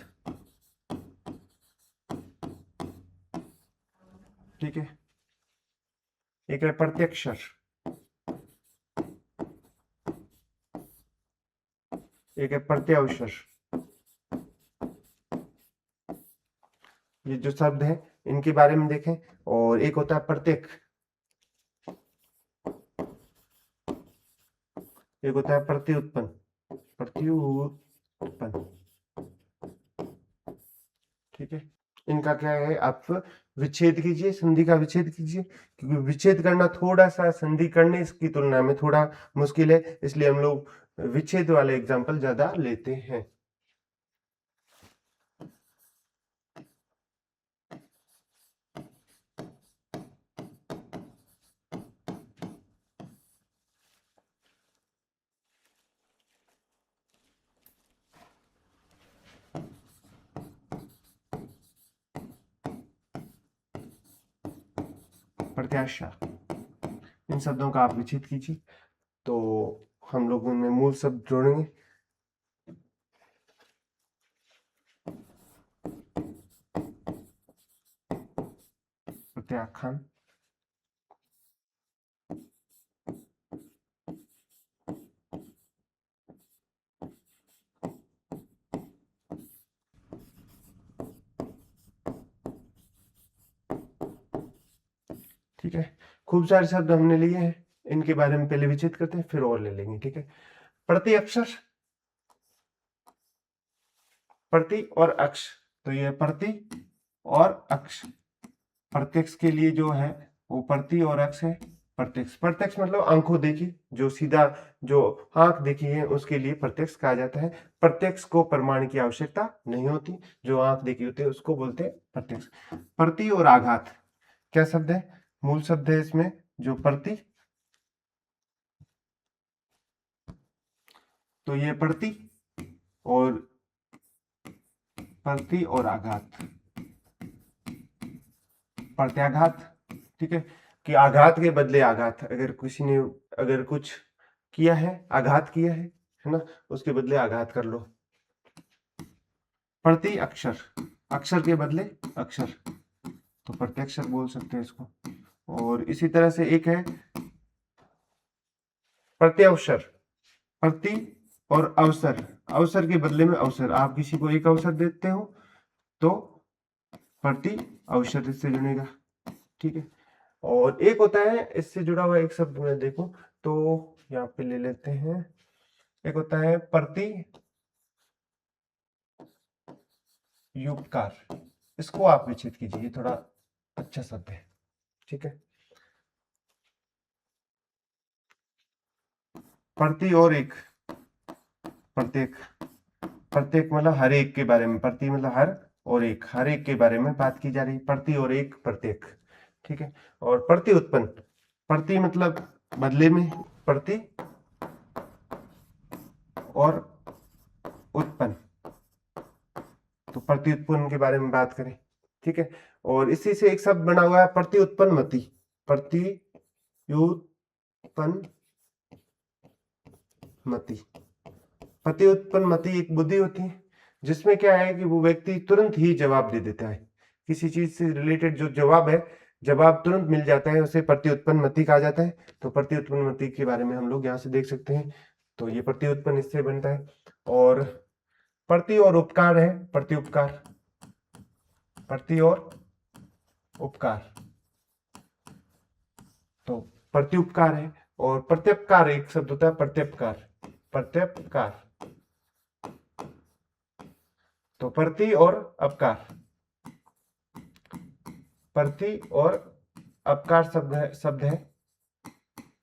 [SPEAKER 1] ठीक है, एक है प्रत्यक्षर, एक है प्रत्यावसर। ये जो शब्द है इनके बारे में देखें। और एक होता है प्रत्येक, एक होता है प्रत्युत्पन्न, प्रत्युत्पन्न, ठीक है। इनका क्या है, आप विच्छेद कीजिए, संधि का विच्छेद कीजिए, क्योंकि विच्छेद करना थोड़ा सा संधि करने की तुलना में थोड़ा मुश्किल है, इसलिए हम लोग विच्छेद वाले एग्जाम्पल ज्यादा लेते हैं। प्रत्याशा, इन शब्दों का आप विच्छेद कीजिए, तो हम लोग उनमें मूल शब्द जोड़ेंगे। प्रत्याख्यान, ठीक है। खूब सारे शब्द हमने लिए हैं, इनके बारे में पहले विच्छेद करते हैं, फिर और ले लेंगे, ठीक है। प्रति अक्षर, प्रति और अक्ष, तो ये प्रति और अक्ष। प्रत्यक्ष के लिए जो है वो प्रति और अक्ष है। प्रत्यक्ष, प्रत्यक्ष मतलब आंखों देखी, जो सीधा जो आंख देखी है उसके लिए प्रत्यक्ष कहा जाता है। प्रत्यक्ष को प्रमाण की आवश्यकता नहीं होती, जो आंख देखी होती है उसको बोलते हैं प्रत्यक्ष। प्रति और आघात क्या शब्द है, मूल शब्द है इसमें जो प्रति, तो ये प्रति और आघात, प्रत्याघात, ठीक है, कि आघात के बदले आघात, अगर किसी ने अगर कुछ किया है, आघात किया है ना, उसके बदले आघात कर लो। प्रति अक्षर, अक्षर के बदले अक्षर, तो प्रत्यक्षर बोल सकते हैं इसको। और इसी तरह से एक है प्रत्यवसर, प्रति और अवसर, अवसर के बदले में अवसर, आप किसी को एक अवसर देते हो तो प्रति अवसर इससे जुड़ेगा, ठीक है। और एक होता है इससे जुड़ा हुआ एक शब्द में देखो तो यहाँ पे ले लेते हैं, एक होता है प्रति युपकार, इसको आप विच्छेद कीजिए, थोड़ा अच्छा शब्द है, ठीक है। प्रति और एक, प्रत्येक, प्रत्येक मतलब हर एक के बारे में, प्रति मतलब हर और एक, हर एक के बारे में बात की जा रही है, प्रति और एक, प्रत्येक, ठीक है। और प्रति उत्पन्न, प्रति मतलब बदले में, प्रति और उत्पन्न, तो प्रति उत्पन्न के बारे में बात करें, ठीक है। और इसी से एक शब्द बना हुआ है प्रति उत्पन्न मति, प्रति उत्पन्न मति, प्रति उत्पन्न मति एक बुद्धि होती है जिसमें क्या है कि वो व्यक्ति तुरंत ही जवाब दे देता है, किसी चीज से रिलेटेड जो जवाब है, जवाब तुरंत मिल जाता है, उसे प्रति उत्पन्न मति कहा जाता है। तो प्रति उत्पन्न मति के बारे में हम लोग यहाँ से देख सकते हैं, तो ये प्रति उत्पन्न इससे बनता है। और प्रति और उपकार है, प्रति उपकार, प्रति और उपकार, तो प्रति उपकार है। और प्रत्युपकार एक शब्द होता है, प्रत्युपकार, प्रत्युपकार, तो प्रति और अपकार, प्रति और अपकार शब्द है।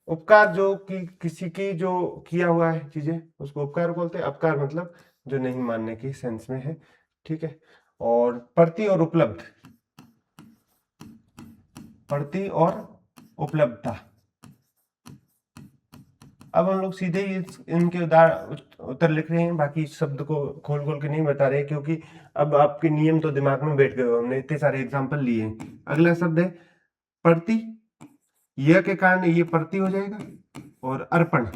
[SPEAKER 1] उपकार जो कि किसी की जो किया हुआ है चीजें उसको उपकार बोलते हैं, अपकार मतलब जो नहीं मानने की सेंस में है, ठीक है। और प्रति और उपलब्ध, प्रति और उपलब्धता, अब हम लोग सीधे ही इनके उत्तर लिख रहे हैं, बाकी शब्द को खोल खोल के नहीं बता रहे क्योंकि अब आपके नियम तो दिमाग में बैठ गए, हमने इतने सारे एग्जाम्पल लिए हैं। अगला शब्द है प्रति, यह के कारण ये प्रति हो जाएगा, और अर्पण।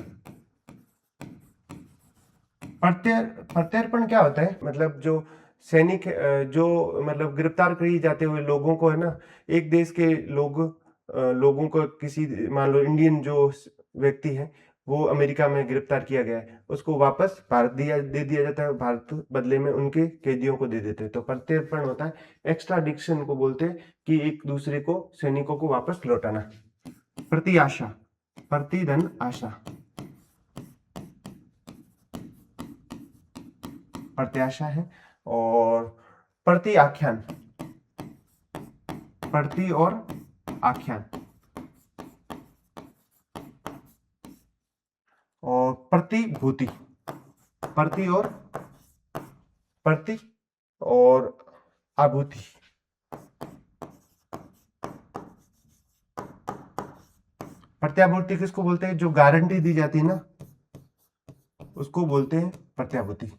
[SPEAKER 1] प्रत्यर्पण क्या होता है, मतलब जो सैनिक जो मतलब गिरफ्तार किए जाते हुए लोगों को है ना, एक देश के लोगों को किसी, मान लो इंडियन जो व्यक्ति है वो अमेरिका में गिरफ्तार किया गया है, उसको वापस भारत दे दिया जाता है, भारत बदले में उनके कैदियों को दे देते हैं। तो प्रत्यर्पण होता है, एक्स्ट्राडिक्शन को बोलते हैं कि एक दूसरे को, सैनिकों को वापस लौटाना। प्रति आशा, प्रतिधन आशा, प्रत्याशा है। और प्रति आख्यान, प्रति और आख्यान। और प्रतिभूति, प्रति और आभूति। प्रत्याभूति किसको बोलते हैं, जो गारंटी दी जाती है ना, उसको बोलते हैं प्रत्याभूति।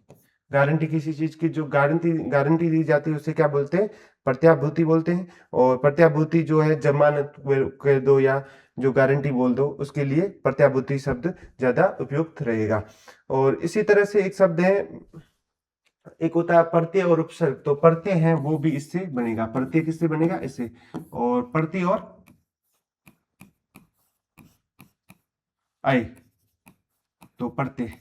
[SPEAKER 1] गारंटी, किसी चीज की जो गारंटी दी जाती है उसे क्या बोलते हैं, प्रत्याभूति बोलते हैं। और प्रत्याभूति जो है, जमानत कह दो या जो गारंटी बोल दो, उसके लिए प्रत्याभूति शब्द ज्यादा उपयुक्त रहेगा। और इसी तरह से एक शब्द है, एक होता है प्रत्यय और उपसर्ग। तो प्रत्यय है वो भी इससे बनेगा, प्रत्यय किससे बनेगा, इससे। और प्रति और आई, तो प्रत्यय,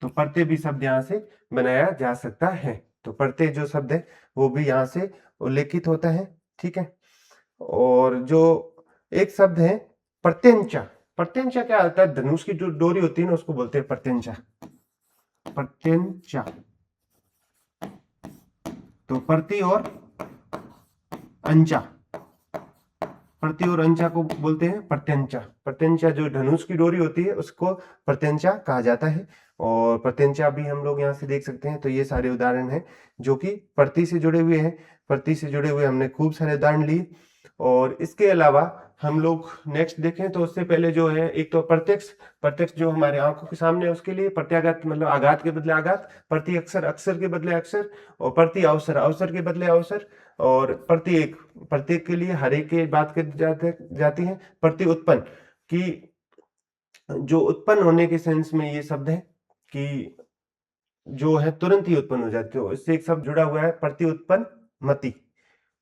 [SPEAKER 1] तो प्रत्यय भी शब्द यहाँ से बनाया जा सकता है। तो प्रत्यय जो शब्द है वो भी यहाँ से उल्लेखित होता है, ठीक है। और जो एक शब्द है प्रत्यंचा, प्रत्यंचा क्या होता है, धनुष की जो डोरी होती है ना, उसको बोलते हैं प्रत्यंचा, प्रत्यंचा। तो प्रति और अंचा, प्रति और अंचा को बोलते हैं प्रत्यंचा। प्रत्यंचा जो धनुष की डोरी होती है उसको प्रत्यंचा कहा जाता है। और प्रत्यंचा भी हम लोग यहाँ से देख सकते हैं। तो ये सारे उदाहरण हैं जो कि प्रति से जुड़े हुए हैं। प्रति से जुड़े हुए हमने खूब सारे उदाहरण लिए। और इसके अलावा हम लोग नेक्स्ट देखें तो उससे पहले जो है, एक तो प्रत्यक्ष, प्रत्यक्ष जो हमारे आंखों के सामने है उसके लिए, प्रत्याघात मतलब आघात के बदले आघात, प्रति अक्षर, अक्षर के बदले अक्षर, और प्रति अवसर, अवसर के बदले अवसर, और प्रत्येक, प्रत्येक के लिए हर एक की बात कर जाती है। प्रति उत्पन्न की, जो उत्पन्न होने के सेंस में ये शब्द है कि जो है तुरंत ही उत्पन्न हो जाती है। इससे एक शब्द जुड़ा हुआ है प्रति उत्पन्न मति।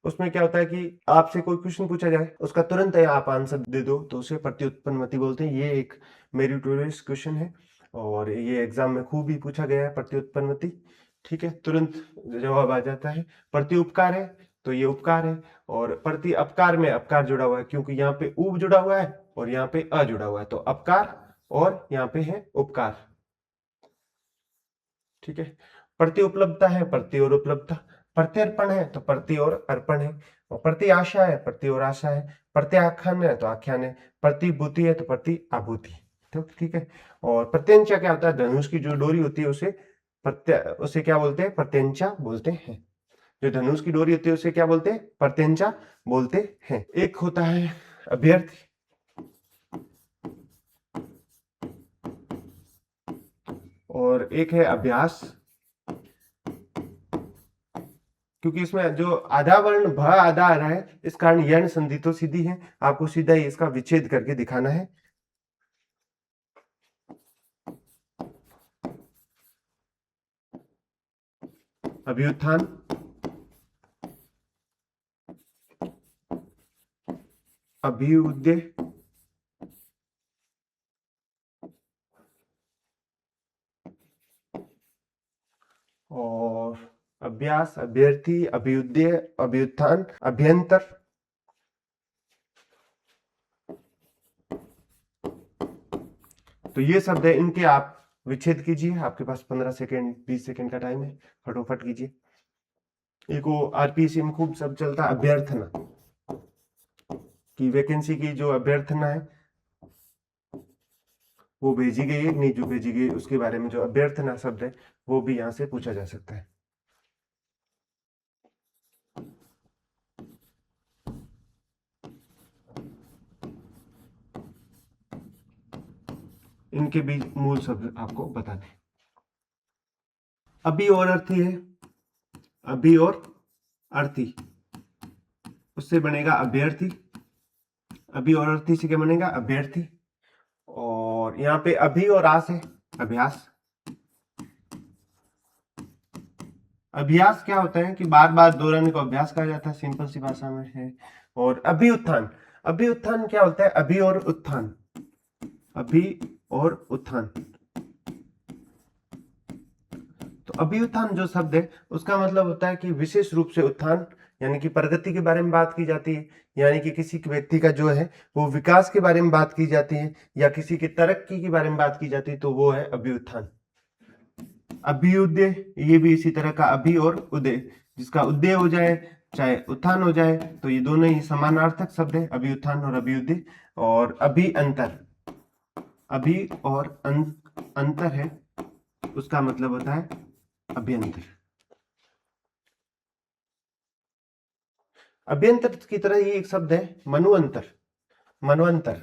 [SPEAKER 1] उसमें क्या होता है कि आपसे कोई क्वेश्चन पूछा जाए, उसका तुरंत आप आंसर दे दो, तो उसे प्रति उत्पन्न मति बोलते हैं। ये एक मेरिटोरियस क्वेश्चन है और ये एग्जाम में खूब ही पूछा गया है, प्रति उत्पन्न मति, ठीक है, तुरंत जवाब आ जाता है। प्रति उपकार है तो ये उपकार है। और प्रति अपकार में अपकार जुड़ा हुआ है, क्योंकि यहाँ पे उप जुड़ा हुआ है और यहाँ पे अ जुड़ा हुआ है, तो अपकार, और यहाँ पे है उपकार, ठीक है। प्रति उपलब्धता है, प्रति और उपलब्धता। प्रत्यर्पण है तो प्रति और अर्पण है। और प्रति आशा है, प्रति और आशा है। प्रत्याख्यान है तो आख्यान है। प्रतिभूति है तो प्रति आभूति, तो ठीक है। और प्रत्यंचा क्या होता है, धनुष की जो डोरी होती है उसे क्या बोलते हैं, प्रत्यंचा बोलते हैं। जो धनुष की डोरी होती है उसे क्या बोलते हैं, प्रत्यंचा बोलते हैं। एक होता है अभ्यर्थी, और एक है अभ्यास। क्योंकि इसमें जो आधा वर्ण भ आधा आ रहा है, इस कारण यण संधि तो सीधी है, आपको सीधा ही इसका विच्छेद करके दिखाना है। अभ्युत्थान, अभ्युदय, और अभ्यास, अभ्यर्थी, अभ्युदय, अभ्युत्थान, अभ्यंतर। तो ये शब्द है, इनके आप विच्छेद कीजिए। आपके पास 15 सेकेंड 20 सेकेंड का टाइम है, फटोफट कीजिए। एक वो आरपीएससी में खूब सब चलता है अभ्यर्थना, कि वैकेंसी की जो अभ्यर्थना है वो भेजी गई है, नहीं जो भेजी गई उसके बारे में जो अभ्यर्थना शब्द है वो भी यहाँ से पूछा जा सकता है। इनके भी मूल शब्द आपको बता दें। अभी और अर्थी है, अभी और अर्थी, उससे बनेगा अभ्यर्थी। अभी और अर्थी से क्या बनेगा? अभ्यर्थी। और यहाँ पे अभी और आस है, अभ्यास। अभ्यास क्या होता है कि बार बार दोहराने को अभ्यास कहा जाता है, सिंपल सी भाषा में है। और अभी उत्थान, अभी उत्थान क्या होता है? अभी और उत्थान, अभी और उत्थान। तो अभी उत्थान जो शब्द है उसका मतलब होता है कि विशेष रूप से उत्थान, यानी कि प्रगति के बारे में बात की जाती है, यानी कि किसी व्यक्ति का जो है वो विकास के बारे में बात की जाती है, या किसी की तरक्की के बारे में बात की जाती है, तो वो है अभी उत्थान। अभ्युदय, ये भी इसी तरह का अभी और उदय, जिसका उदय हो जाए चाहे उत्थान हो जाए तो ये दोनों ही समानार्थक शब्द है, अभी उत्थान और अभ्युदय। और अभी अंतर, अभी और अंतर है, उसका मतलब होता है अभ्यंतर। अभ्यंतर की तरह ही एक शब्द है मनुअंतर, मनवंतर,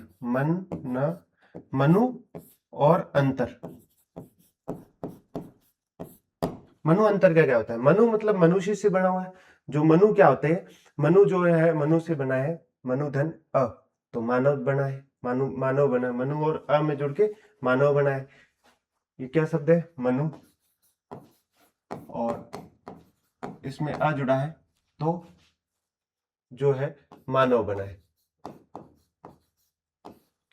[SPEAKER 1] मनु और अंतर। मनु अंतर का क्या होता है? मनु मतलब मनुष्य से बना हुआ है। जो मनु क्या होते हैं? मनु जो है मनु से बना है, मनु धन अ, तो मानव बना है, मानव बना, मनु और अ में जुड़ के मानव बना है। ये क्या शब्द है? मनु, और इसमें अ जुड़ा है तो जो है मानव बना है,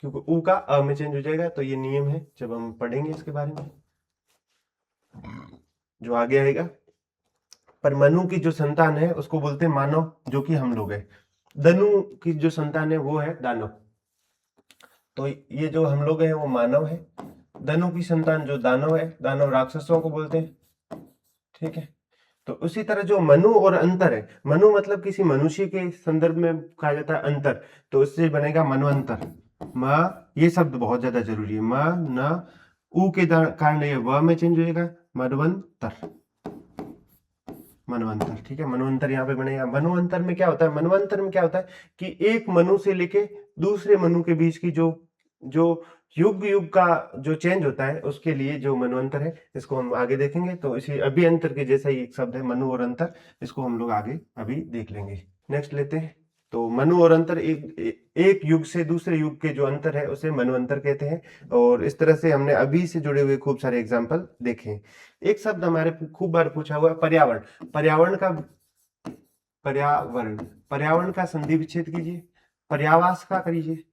[SPEAKER 1] क्योंकि ऊ का अ में चेंज हो जाएगा। तो ये नियम है, जब हम पढ़ेंगे इसके बारे में जो आगे आएगा। पर मनु की जो संतान है उसको बोलते हैं मानव, जो कि हम लोग है। दनु की जो संतान है वो है दानव। तो ये जो हम लोग हैं वो मानव है। दनु की संतान जो दानव है, दानव राक्षसों को बोलते हैं। ठीक है। तो उसी तरह जो मनु और अंतर है, मनु मतलब किसी मनुष्य के संदर्भ में कहा जाता है अंतर, तो उससे बनेगा मनवंतर। म, ये शब्द बहुत ज्यादा जरूरी है। म न ऊ के कारण ये व में चेंज हो जाएगा, मनवंतर, मनवंतर। ठीक है, मनवंतर यहाँ पे बनेगा। मनवंतर में क्या होता है? मनवंतर में क्या होता है कि एक मनु से लेके दूसरे मनु के बीच की जो जो युग युग का जो चेंज होता है उसके लिए जो मनवंतर है, इसको हम आगे देखेंगे। तो इसी अभिअंतर के जैसा ही एक शब्द है मनु और अंतर, इसको हम लोग आगे अभी देख लेंगे। नेक्स्ट लेते हैं। तो मनु और अंतर, एक युग से दूसरे युग के जो अंतर है उसे मनवंतर कहते हैं। और इस तरह से हमने अभी से जुड़े हुए खूब सारे एग्जाम्पल देखे। एक शब्द हमारे खूब बार पूछा हुआ है, पर्यावरण। पर्यावरण, पर्यावरण का संधि विच्छेद कीजिए। पर्यावास का करिए,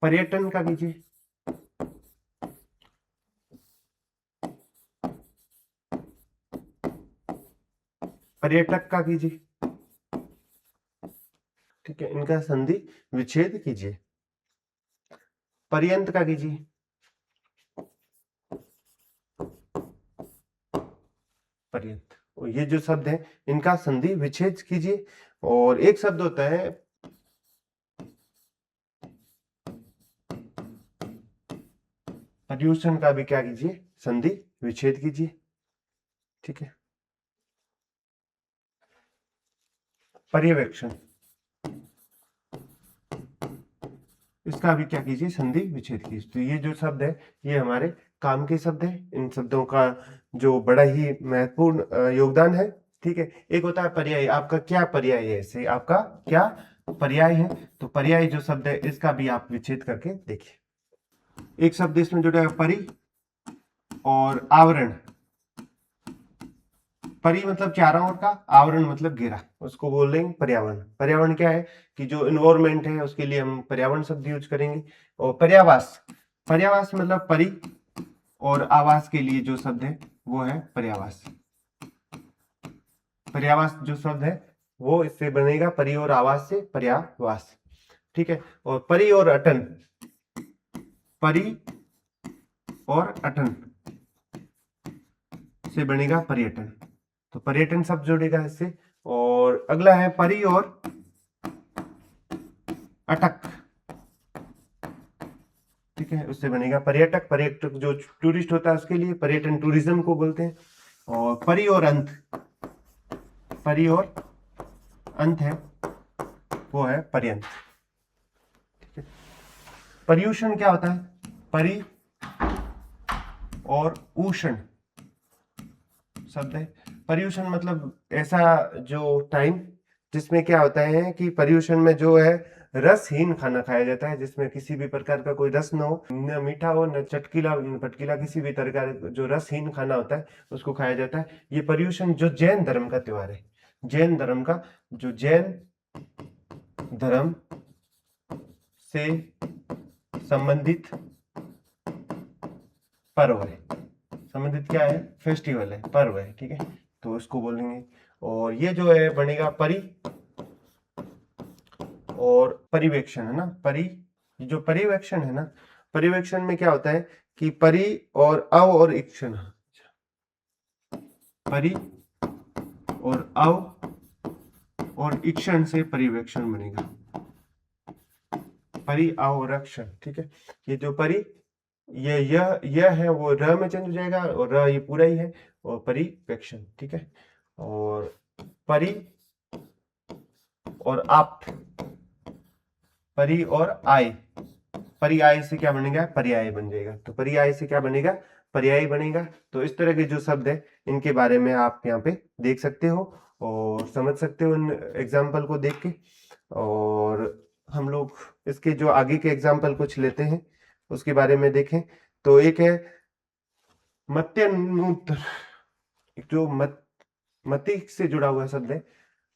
[SPEAKER 1] पर्यटन का कीजिए, पर्यटक का कीजिए। ठीक है, इनका संधि विच्छेद कीजिए। पर्यंत का कीजिए, पर्यंत। और ये जो शब्द है इनका संधि विच्छेद कीजिए। और एक शब्द होता है पर्यूषण, का भी क्या कीजिए? संधि विच्छेद कीजिए। ठीक है। पर्यवेक्षण, इसका भी क्या कीजिए? संधि विच्छेद कीजिए। तो ये जो शब्द है ये हमारे काम के शब्द है। इन शब्दों का जो बड़ा ही महत्वपूर्ण योगदान है। ठीक है। एक होता है पर्याय, आपका क्या पर्याय है, इसे आपका क्या पर्याय है। तो पर्याय जो शब्द है इसका भी आप विच्छेद करके देखिए। एक शब्द इसमें जुड़ा है परि और आवरण। परि मतलब चारों ओर का, आवरण मतलब घेरा, उसको बोल लेंगे पर्यावरण। पर्यावरण क्या है कि जो इन्वायरमेंट है उसके लिए हम पर्यावरण शब्द यूज करेंगे। और पर्यावास, पर्यावास मतलब परि और आवास के लिए जो शब्द है वो है पर्यावास। पर्यावास जो शब्द है वो इससे बनेगा परि और आवास से पर्यावास। ठीक है। और परि और अटन, परि और अटन से बनेगा पर्यटन। तो पर्यटन शब्द जुड़ेगा इससे। और अगला है परि और अटक। ठीक है, उससे बनेगा पर्यटक। पर्यटक जो टूरिस्ट होता है उसके लिए पर्यटन, टूरिज्म को बोलते हैं। और परि और अंत, परि और अंत है वो है पर्यंत। ठीक है। पर्यूषण क्या होता है? परि और उषण शब्द है। पर्यूषण मतलब ऐसा जो टाइम जिसमें क्या होता है कि पर्यूषण में जो है रसहीन खाना खाया जाता है, जिसमें किसी भी प्रकार का कोई रस न हो, न मीठा हो, न चटकीला न पटकीला, किसी भी तरह का जो रसहीन खाना होता है उसको खाया जाता है। ये पर्यूषण जो जैन धर्म का त्योहार है, जैन धर्म का, जो जैन धर्म से संबंधित पर्व है, संबंधित क्या है, फेस्टिवल है, पर्व है, ठीक है, तो इसको बोलेंगे। और ये जो है बनेगा और परिवेक्षण है ना, जो परिवेक्षण है ना, परिवेक्षण में क्या होता है कि परि और अव और इक्षण, परि और अव और इक्षण से परिवेक्षण बनेगा, परि अव और अक्षण, ठीक है। ये जो परि, यह है वो र में चेंज हो जाएगा, और र ये पूरा ही है, और परिवेक्षण, ठीक है। और परि और आप, परि और आय, पर्याय से क्या बनेगा, पर्याय बन जाएगा, तो पर्याय से क्या बनेगा, पर्याय बनेगा। तो इस तरह के जो शब्द है इनके बारे में आप यहाँ पे देख सकते हो और समझ सकते हो इन एग्जाम्पल को देख के। और हम लोग इसके जो आगे के एग्जाम्पल कुछ लेते हैं उसके बारे में देखें। तो एक है मत्यनुत्तर, जो मति से जुड़ा हुआ शब्द है,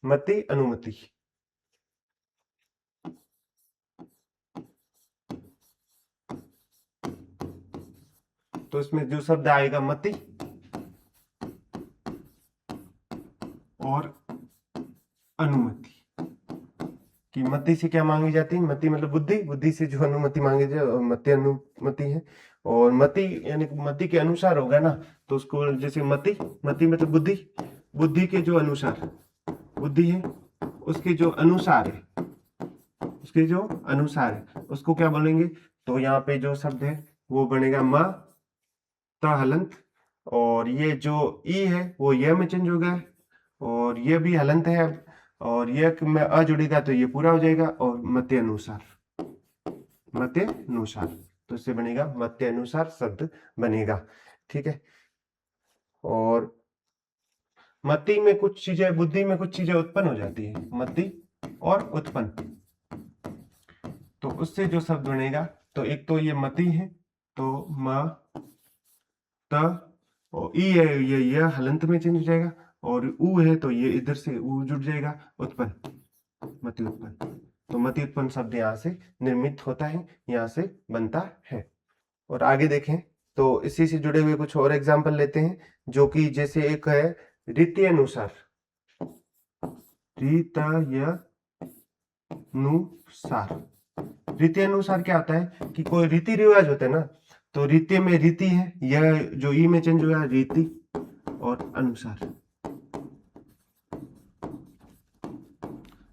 [SPEAKER 1] मति अनुमति। तो इसमें जो शब्द आएगा मति और अनुमति, कि मति से क्या मांगी जाती है, मति मतलब बुद्धि, बुद्धि से जो अनुमति मांगी जाए मति अनुमति है। और मति यानी मति के अनुसार होगा ना, तो उसको जैसे मति, मति मतलब बुद्धि, बुद्धि के जो अनुसार, बुद्धि है उसके जो अनुसार है, उसके जो अनुसार है उसको क्या बोलेंगे। तो यहाँ पे जो शब्द है वो बनेगा म त हलंत, और ये जो ई है वो य में चेंज हो गया, और ये भी हलंत है अब, और ये में अ जुड़ेगा तो ये पूरा हो जाएगा, और मते अनुसार, मते अनुसार, तो इससे बनेगा मते अनुसार शब्द बनेगा, ठीक है। और मति में कुछ चीजें, बुद्धि में कुछ चीजें उत्पन्न हो जाती है, मति और उत्पन्न, तो उससे जो शब्द बनेगा, तो एक तो ये मति है, तो म त, और ई है ये हलंत में चेंज हो जाएगा, और ऊ है तो ये इधर से ऊ जुड़ जाएगा, उत्पन्न, मति उत्पन्न। तो मति उत्पन्न शब्द यहाँ से निर्मित होता है, यहाँ से बनता है। और आगे देखें तो इसी से जुड़े हुए कुछ और एग्जाम्पल लेते हैं, जो कि जैसे एक है रीति अनुसार, रीति अनुसार क्या होता है कि कोई रीति रिवाज होता है ना, तो रीति में रीति है, यह जो ई में चेंज हुआ, रीति और अनुसार।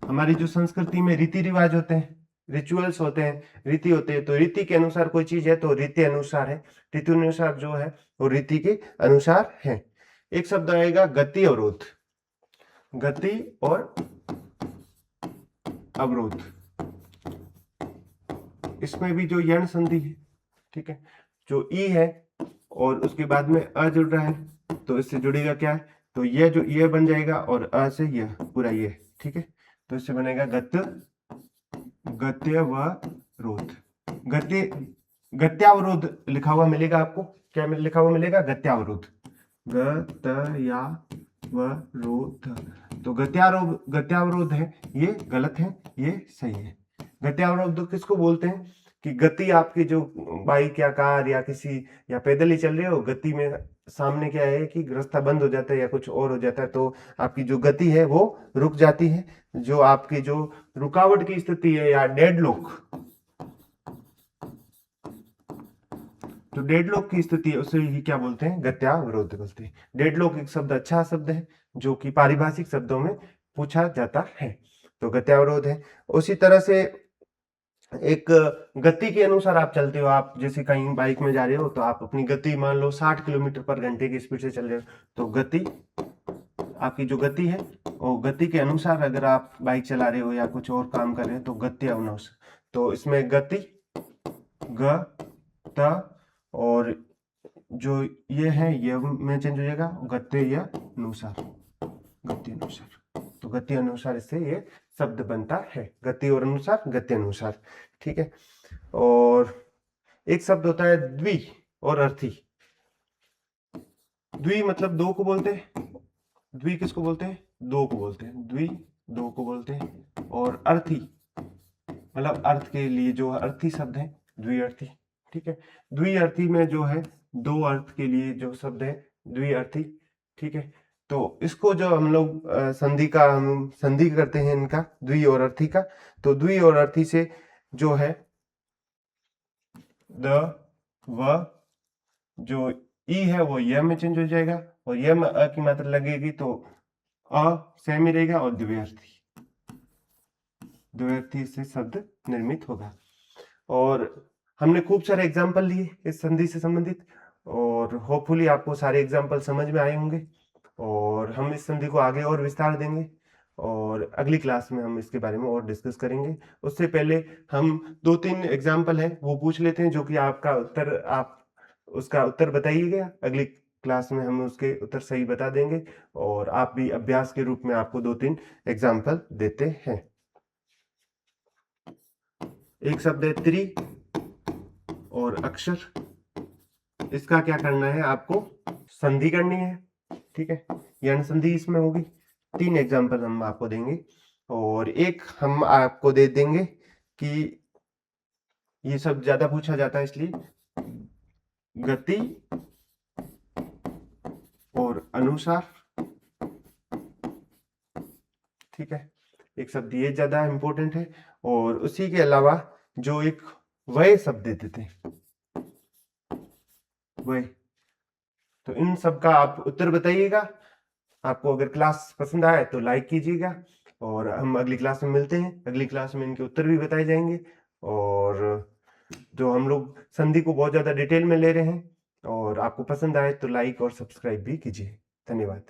[SPEAKER 1] हमारी जो संस्कृति में रीति रिवाज होते हैं, रिचुअल्स होते हैं, रीति होते हैं, तो रीति के अनुसार कोई चीज है तो रीति अनुसार है, रीति अनुसार जो है वो रीति के अनुसार है। एक शब्द आएगा गति अवरोध, गति और अवरोध, इसमें भी जो यण संधि है, ठीक है, जो ई है और उसके बाद में अ जुड़ रहा है, तो इससे जुड़ेगा क्या है, तो यह जो ये बन जाएगा, और अ से यह पूरा ये, ठीक है, तो इससे बनेगा गत्यवरोध, गत्यावरोध लिखा हुआ मिलेगा आपको, क्या लिखा हुआ मिलेगा, गत्यावरोध, गत्यावरोध। तो गत्यावरोध है, ये गलत है, ये सही है। गत्यावरोध किसको बोलते हैं कि गति आपकी जो बाइक या कार या किसी या पैदल ही चल रहे हो, गति में सामने क्या है कि रास्ता बंद हो जाता है या कुछ और हो जाता है, तो आपकी जो गति है वो रुक जाती है, जो आपकी जो रुकावट की स्थिति है या डेडलॉक, तो डेडलॉक की स्थिति है उसे ही क्या बोलते हैं, गत्यावरोध बोलते हैं। डेडलॉक एक शब्द अच्छा शब्द है जो कि पारिभाषिक शब्दों में पूछा जाता है, तो गत्यावरोध है। उसी तरह से एक गति के अनुसार आप चलते हो, आप जैसे कहीं बाइक में जा रहे हो तो आप अपनी गति मान लो 60 किलोमीटर पर घंटे की स्पीड से चल रहे हो, तो गति, आपकी जो गति है वो गति के अनुसार अगर आप बाइक चला रहे हो या कुछ और काम कर रहे हो तो गति अनुसार, तो इसमें गति ग त, और जो ये है ये में चेंज हो जाएगा, गत्य अनुसार, गति अनुसार, तो तो गति अनुसार इससे ये शब्द बनता है, गति और अनुसार, गति अनुसार। ठीक है। और एक शब्द होता है द्वि और अर्थी। द्वि मतलब दो को बोलते हैं, द्वि किसको बोलते हैं? दो को बोलते हैं, द्वि दो को बोलते हैं। और अर्थी मतलब अर्थ के लिए जो अर्थी शब्द है, द्विअर्थी। ठीक है। द्विअर्थी में जो है दो अर्थ के लिए जो शब्द है द्विअर्थी। ठीक है। तो इसको जो हम लोग हम संधि करते हैं इनका, द्वि और अर्थी का। तो द्वि और अर्थी से जो है द व जो ई है वो य में चेंज हो जाएगा, और य में अ की मात्रा लगेगी तो अ सेम ही रहेगा, और द्विअर्थी, द्विअर्थी से शब्द निर्मित होगा। और हमने खूब सारे एग्जाम्पल लिए इस संधि से संबंधित, और होपफुली आपको सारे एग्जाम्पल समझ में आए होंगे, और हम इस संधि को आगे और विस्तार देंगे, और अगली क्लास में हम इसके बारे में और डिस्कस करेंगे। उससे पहले हम 2-3 एग्जाम्पल हैं वो पूछ लेते हैं, जो कि आपका उत्तर, आप उसका उत्तर बताइएगा। अगली क्लास में हम उसके उत्तर सही बता देंगे, और आप भी अभ्यास के रूप में आपको 2-3 एग्जाम्पल देते हैं। एक शब्द है त्रि और अक्षर। इसका क्या करना है? आपको संधि करनी है। ठीक है, यानी संधि इसमें होगी। 3 एग्जाम्पल हम आपको देंगे, और एक हम आपको दे देंगे कि ये सब ज्यादा पूछा जाता है, इसलिए गति और अनुसार। ठीक है, एक शब्द ये ज्यादा इंपॉर्टेंट है, और उसी के अलावा जो एक वय शब्द देते थे, वय, तो इन सब का आप उत्तर बताइएगा। आपको अगर क्लास पसंद आए तो लाइक कीजिएगा, और हम अगली क्लास में मिलते हैं। अगली क्लास में इनके उत्तर भी बताए जाएंगे, और जो हम लोग संधि को बहुत ज्यादा डिटेल में ले रहे हैं, और आपको पसंद आए तो लाइक और सब्सक्राइब भी कीजिए। धन्यवाद।